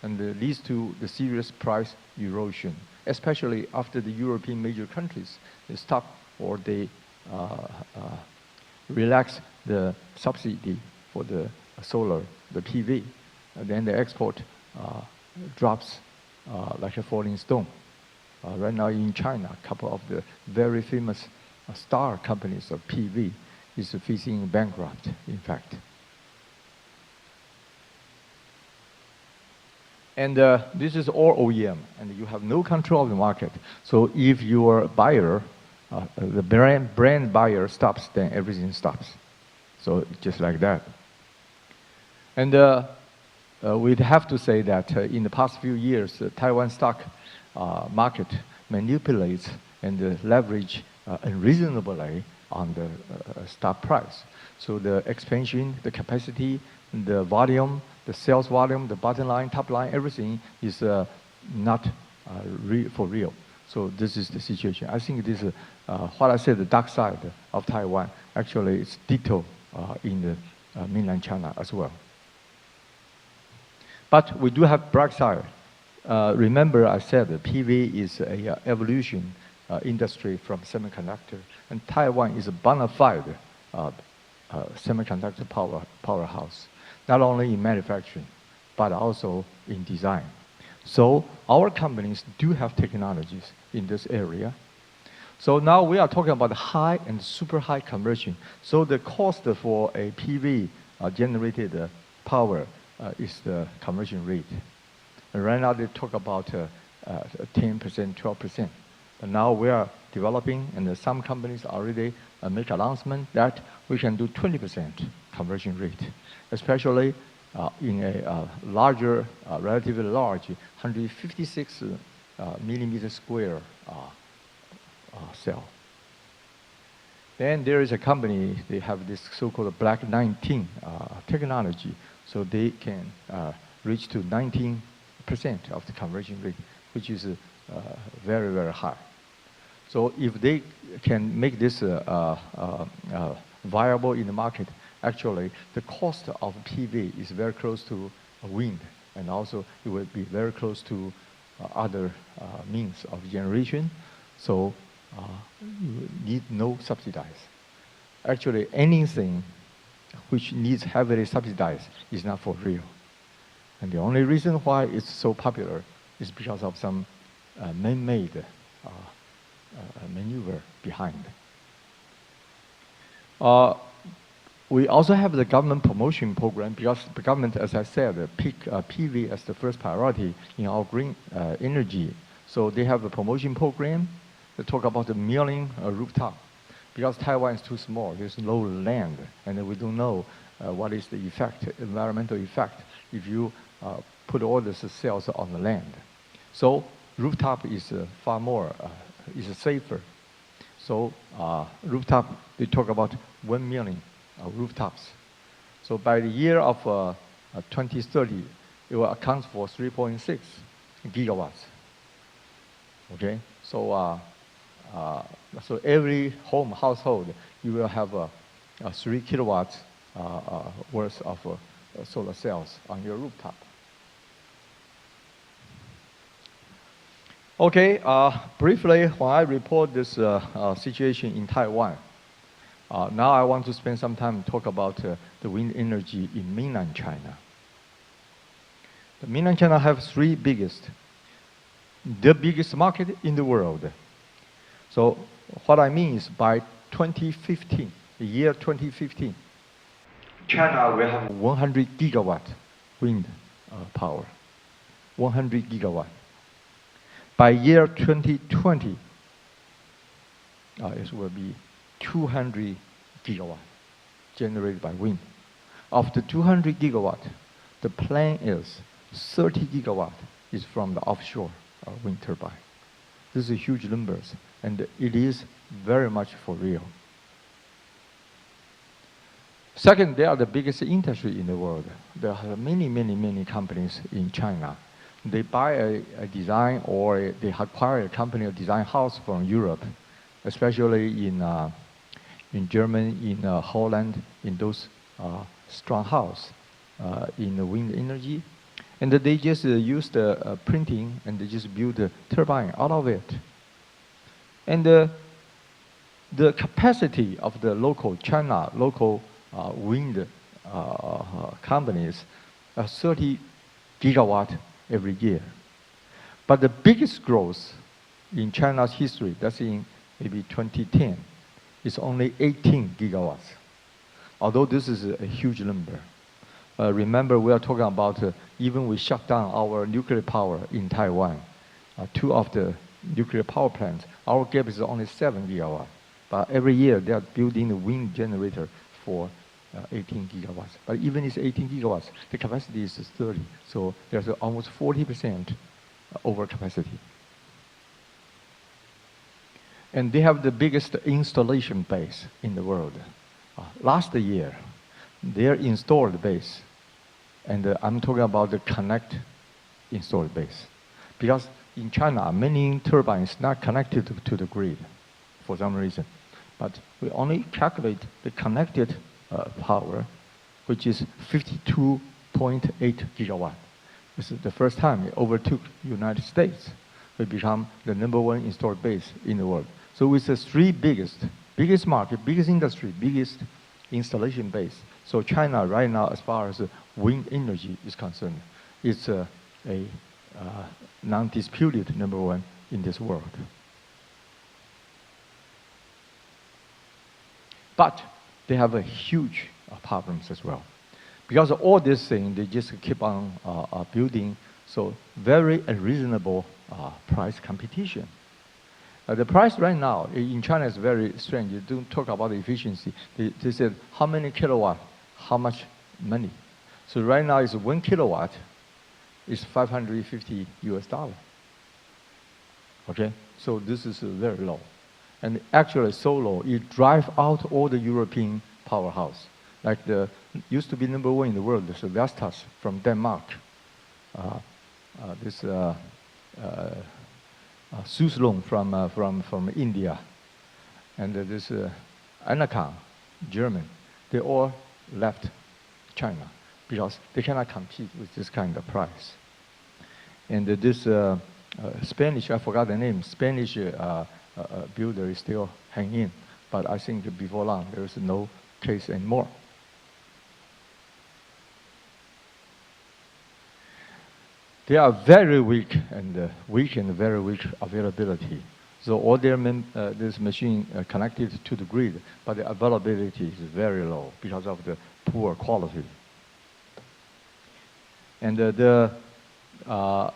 and leads to the serious price erosion, especially after the European major countries, they stop or they relax the subsidy for the solar, the PV. And then the export drops like a falling stone. Right now in China, a couple of the very famous star companies of PV is facing bankrupt, in fact. And this is all OEM, and you have no control of the market. So if your buyer, the brand buyer stops, then everything stops. So just like that. And we'd have to say that in the past few years, the Taiwan stock market manipulates and leverage unreasonably on the stock price. So the expansion, the capacity, the volume, the sales volume, the bottom line, top line, everything is not for real. So this is the situation. I think this is what I said, the dark side of Taiwan. Actually, it's ditto in the mainland China as well. But we do have bright side. Remember I said that PV is a evolution industry from semiconductor, and Taiwan is a bona fide semiconductor powerhouse, not only in manufacturing, but also in design. So our companies do have technologies in this area. So now we are talking about high and super high conversion. So the cost for a PV generated power is the conversion rate. And right now they talk about 10%, 12%. And now we are developing, and some companies already make announcement that we can do 20% conversion rate, especially in a larger, relatively large, 156 millimeter square cell. Then there is a company, they have this so-called Black 19 technology, so they can reach to 19% of the conversion rate, which is very, very high. So if they can make this viable in the market, actually the cost of PV is very close to wind, and also it will be very close to other means of generation. So you need no subsidize. Actually, anything which needs heavily subsidized is not for real. And the only reason why it's so popular is because of some man-made maneuver behind. We also have the government promotion program, because the government, as I said, pick PV as the first priority in our green energy. So they have a promotion program that talk about the milling rooftop. Because Taiwan is too small, there's no land, and we don't know what is the effect, environmental effect, if you put all the cells on the land. So rooftop is far more, is safer. So rooftop, they talk about 1 million rooftops. So by the year of 2030, it will account for 3.6 gigawatts. Okay, so so every household, you will have 3 kilowatts worth of solar cells on your rooftop. Okay, briefly, when I report this situation in Taiwan, now I want to spend some time to talk about the wind energy in mainland China. The mainland China have the biggest market in the world. So what I mean is by 2015, the year 2015, China will have 100 gigawatt wind power, 100 gigawatt. By year 2020, it will be 200 gigawatt generated by wind. Of the 200 gigawatt, the plan is 30 gigawatt is from the offshore wind turbine. This is huge numbers, and it is very much for real. Second, they are the biggest industry in the world. There are many companies in China. They buy a design or they acquire a company or design house from Europe, especially in Germany, in Holland, in those strong house in the wind energy. And they just use the printing and they just build a turbine out of it. And the capacity of the local wind companies are 30 gigawatt every year. But the biggest growth in China's history, that's in maybe 2010, is only 18 gigawatts. Although this is a huge number. Remember, we are talking about even we shut down our nuclear power in Taiwan. 2 of the nuclear power plants, our gap is only 7 gigawatts. But every year they are building a wind generator for 18 gigawatts. But even it's 18 gigawatts, the capacity is 30. So there's almost 40% overcapacity. And they have the biggest installation base in the world. Last year, their installed base, and I'm talking about the connect installed base. Because in China, many turbines not connected to the grid for some reason. But we only calculate the connected power, which is 52.8 gigawatt. This is the first time it overtook United States. We become the #1 installed base in the world. So with the 3 biggest market, biggest industry, biggest installation base. So China right now, as far as wind energy is concerned, it's a non-disputed #1 in this world. But they have a huge problems as well. Because of all this thing, they just keep on building, so very unreasonable price competition. The price right now in China is very strange. You don't talk about the efficiency. They said, how many kilowatt, how much money? So right now it's 1 kilowatt is $550 US. Okay, so this is very low. And actually so low, it drives out all the European powerhouse. Like used to be #1 in the world, this Vestas from Denmark. Suslong from India. And this Anacon, German. They all left China because they cannot compete with this kind of price. And this Spanish, I forgot the name, Spanish builder is still hanging in. But I think before long, there is no case anymore. They are very weak and very weak availability. So all their this machine connected to the grid, but the availability is very low because of the poor quality. And a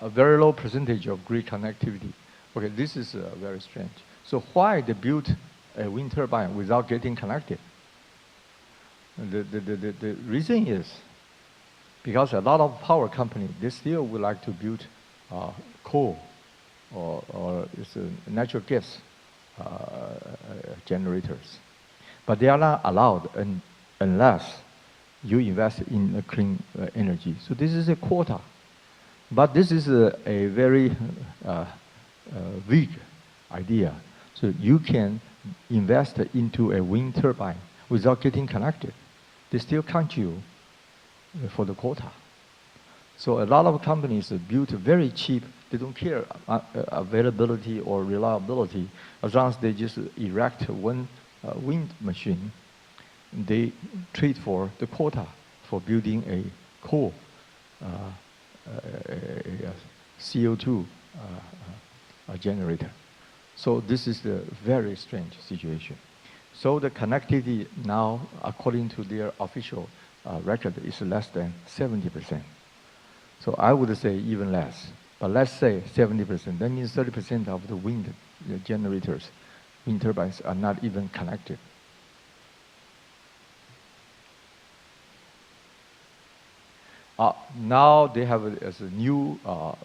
very low percentage of grid connectivity. Okay, this is very strange. So why they built a wind turbine without getting connected? The reason is because a lot of power companies, they still would like to build coal or it's natural gas generators. But they are not allowed unless you invest in clean energy. So this is a quota. But this is a very weak idea. So you can invest into a wind turbine without getting connected. They still count you for the quota. So a lot of companies build very cheap. They don't care availability or reliability. As long as they just erect one wind machine, they trade for the quota for building a coal CO2 generator. So this is a very strange situation. So the connectivity now, according to their official record, is less than 70%. So I would say even less. But let's say 70%. That means 30% of the wind generators, wind turbines, are not even connected. Now they have a new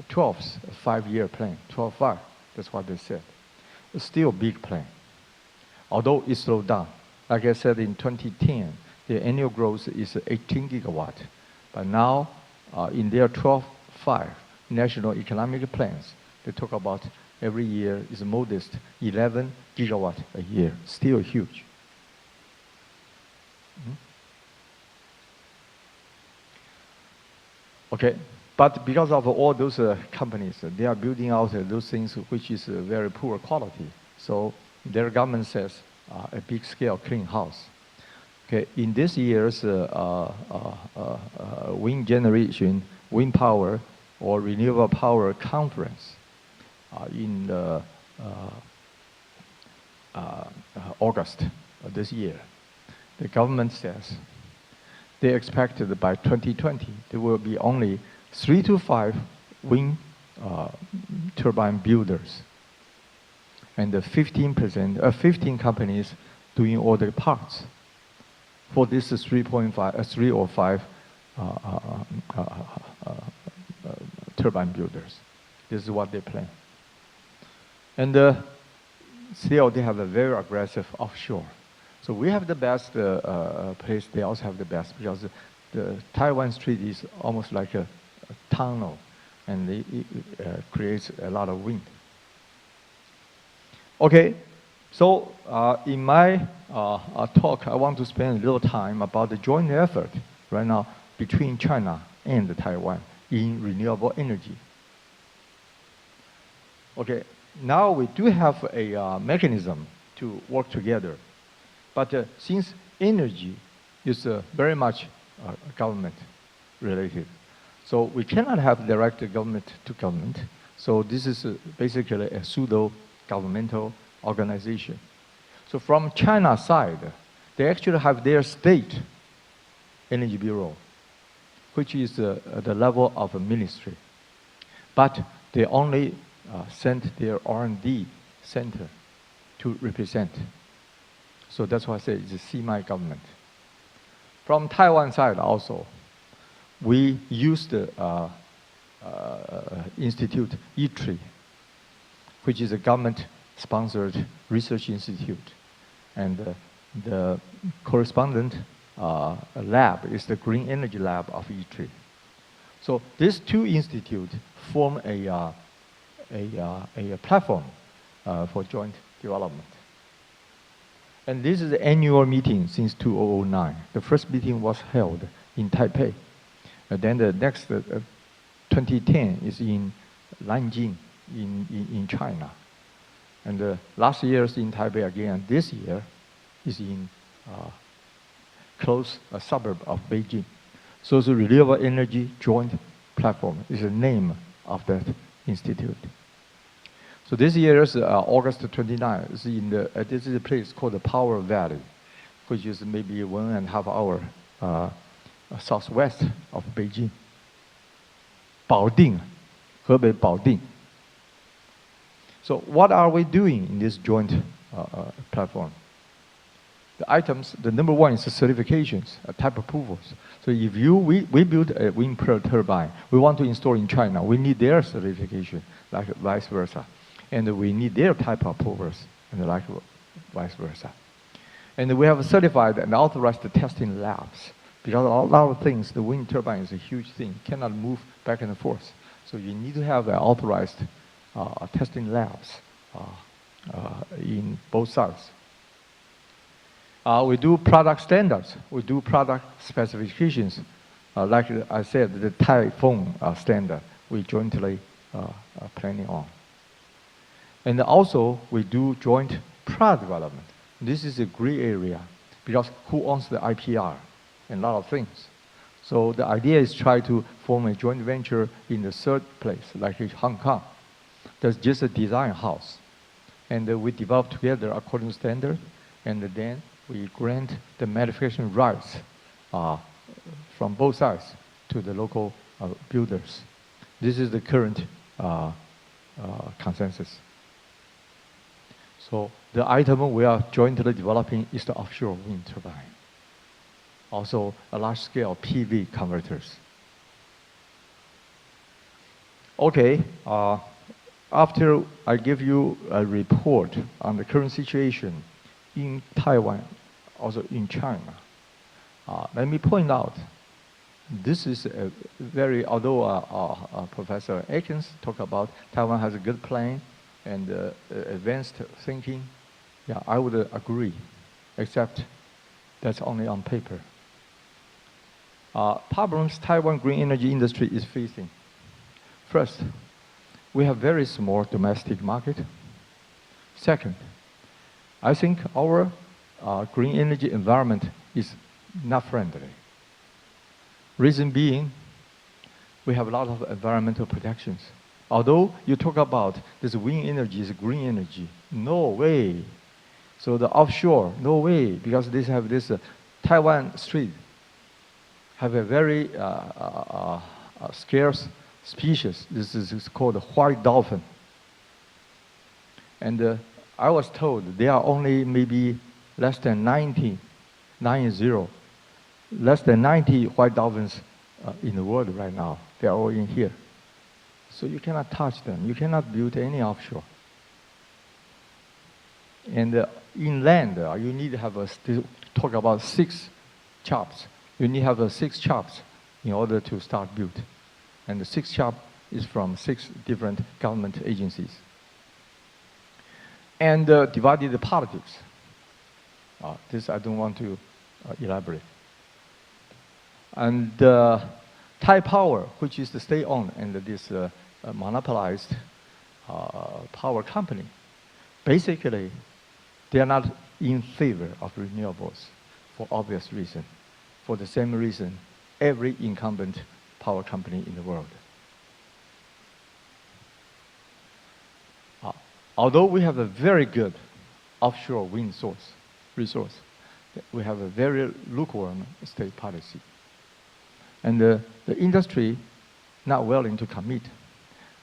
12th 5-year plan, 12-5, that's what they said. It's still a big plan, although it slowed down. Like I said, in 2010, the annual growth is 18 gigawatt. But now, in their 12-5 national economic plans, they talk about every year is modest 11 gigawatt a year, still huge. Okay, but because of all those companies, they are building out those things which is very poor quality. So their government says a big scale clean house. Okay, in this year's wind generation, wind power, or renewable power conference in August of this year, the government says they expected that by 2020 there will be only 3 to 5 wind turbine builders, and 15 companies doing all the parts for this 3 or 5 turbine builders. This is what they plan. And still they have a very aggressive offshore. So we have the best place, they also have the best, because the Taiwan Strait is almost like a tunnel, and it creates a lot of wind. Okay, so in my talk, I want to spend a little time about the joint effort right now between China and Taiwan in renewable energy. Okay, now we do have a mechanism to work together, but since energy is very much government related, so we cannot have direct government to government. So this is basically a pseudo-governmental organization. So from China's side, they actually have their state energy bureau, which is the level of a ministry. But they only sent their R&D center to represent. So that's why I say it's a semi-government. From Taiwan side also, we used the institute ITRI, which is a government-sponsored research institute. And the correspondent lab is the Green Energy Lab of ITRI. So these two institutes form a platform for joint development. And this is the annual meeting since 2009. The first meeting was held in Taipei. Then the next 2010 is in Nanjing in China. And last year is in Taipei again. This year is in close suburb of Beijing. So the Renewable Energy Joint Platform is the name of that institute. So this year is August 29th. Is in this is a place called the Power Valley, which is maybe 1.5 hours southwest of Beijing. Baoding, Hebei Baoding. So what are we doing in this joint platform? The items, the number one is the certifications, type approvals. So if we build a wind turbine, we want to install in China, we need their certification, like vice versa. And we need their type approvals, and like vice versa. And we have certified and authorized the testing labs. Because a lot of things, the wind turbine is a huge thing, cannot move back and forth. So you need to have authorized testing labs in both sides. We do product standards. We do product specifications. Like I said, the Typhoon standard we jointly planning on. And also, we do joint product development. This is a gray area because who owns the IPR and a lot of things. So the idea is try to form a joint venture in the third place, like in Hong Kong. There's just a design house. And we develop together according to standard, and then we grant the manufacturing rights from both sides to the local builders. This is the current consensus. So the item we are jointly developing is the offshore wind turbine. Also a large-scale PV converters. Okay, after I give you a report on the current situation in Taiwan, also in China, Let me point out, this is a very, although Professor Ekins talked about Taiwan has a good plan and advanced thinking, yeah, I would agree, except that's only on paper. Problems Taiwan green energy industry is facing. First, we have very small domestic market. Second, I think our green energy environment is not friendly. Reason being, we have a lot of environmental protections. Although you talk about this wind energy is green energy, no way. So the offshore, no way, because they have this Taiwan Strait have a very scarce species. This is called the white dolphin. And I was told there are only maybe less than 90 white dolphins in the world right now. They are all in here. So you cannot touch them. You cannot build any offshore. And inland, you need to have talk about 6 chops. You need to have 6 chops in order to start build. And the 6 chop is from 6 different government agencies. And divided politics. This I don't want to elaborate. And Thai Power, which is the state-owned and this monopolized power company, basically, they are not in favor of renewables for obvious reason. For the same reason, every incumbent power company in the world. Although we have a very good offshore wind resource, we have a very lukewarm state policy. And the industry not willing to commit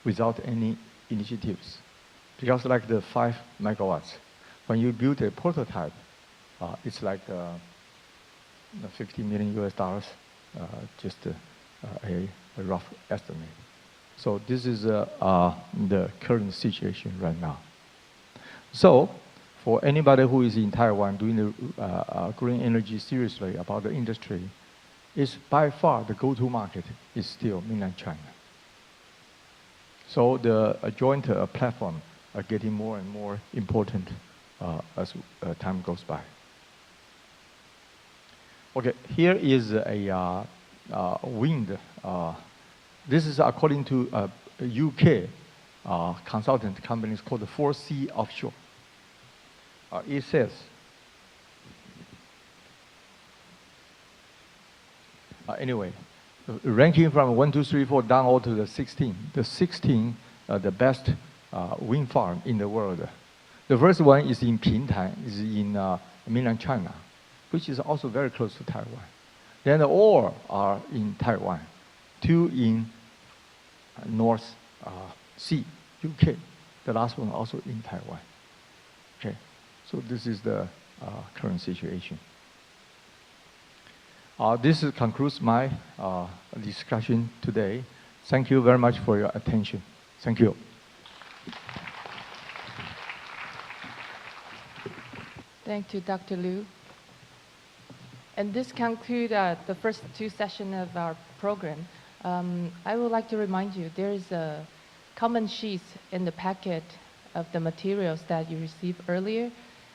without any initiatives. Because like the 5 megawatts, when you build a prototype, it's like $50 million US, just a rough estimate. So this is the current situation right now. So for anybody who is in Taiwan doing the green energy seriously about the industry, is by far the go-to market is still mainland China. So the joint platform are getting more and more important as time goes by. Okay, here is a wind. This is according to a UK consultant company called the 4C Offshore. It says, anyway, ranking from 1, 2, 3, 4 down all to the 16. The 16, the best wind farm in the world. The first one is in Pingtan, is in mainland China, which is also very close to Taiwan. Then all are in Taiwan, 2 in North Sea, UK. The last one also in Taiwan. Okay, so this is the current situation. This concludes my discussion today. Thank you very much for your attention. Thank you. Thank you, Dr. Liu. And this concludes the first 2 sessions of our program. I would like to remind you there is a common sheet in the packet of the materials that you received earlier.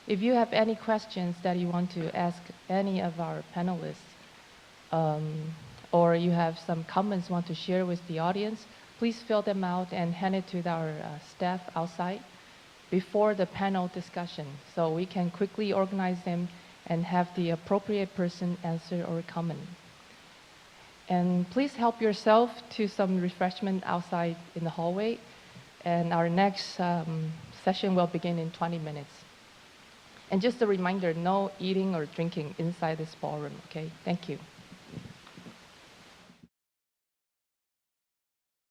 If you have any questions that you want to ask any of our panelists, or you have some comments you want to share with the audience, please fill them out and hand it to our staff outside before the panel discussion, so we can quickly organize them and have the appropriate person answer or comment. And please help yourself to some refreshment outside in the hallway. And our next session will begin in 20 minutes. And just a reminder, no eating or drinking inside this ballroom, okay? Thank you.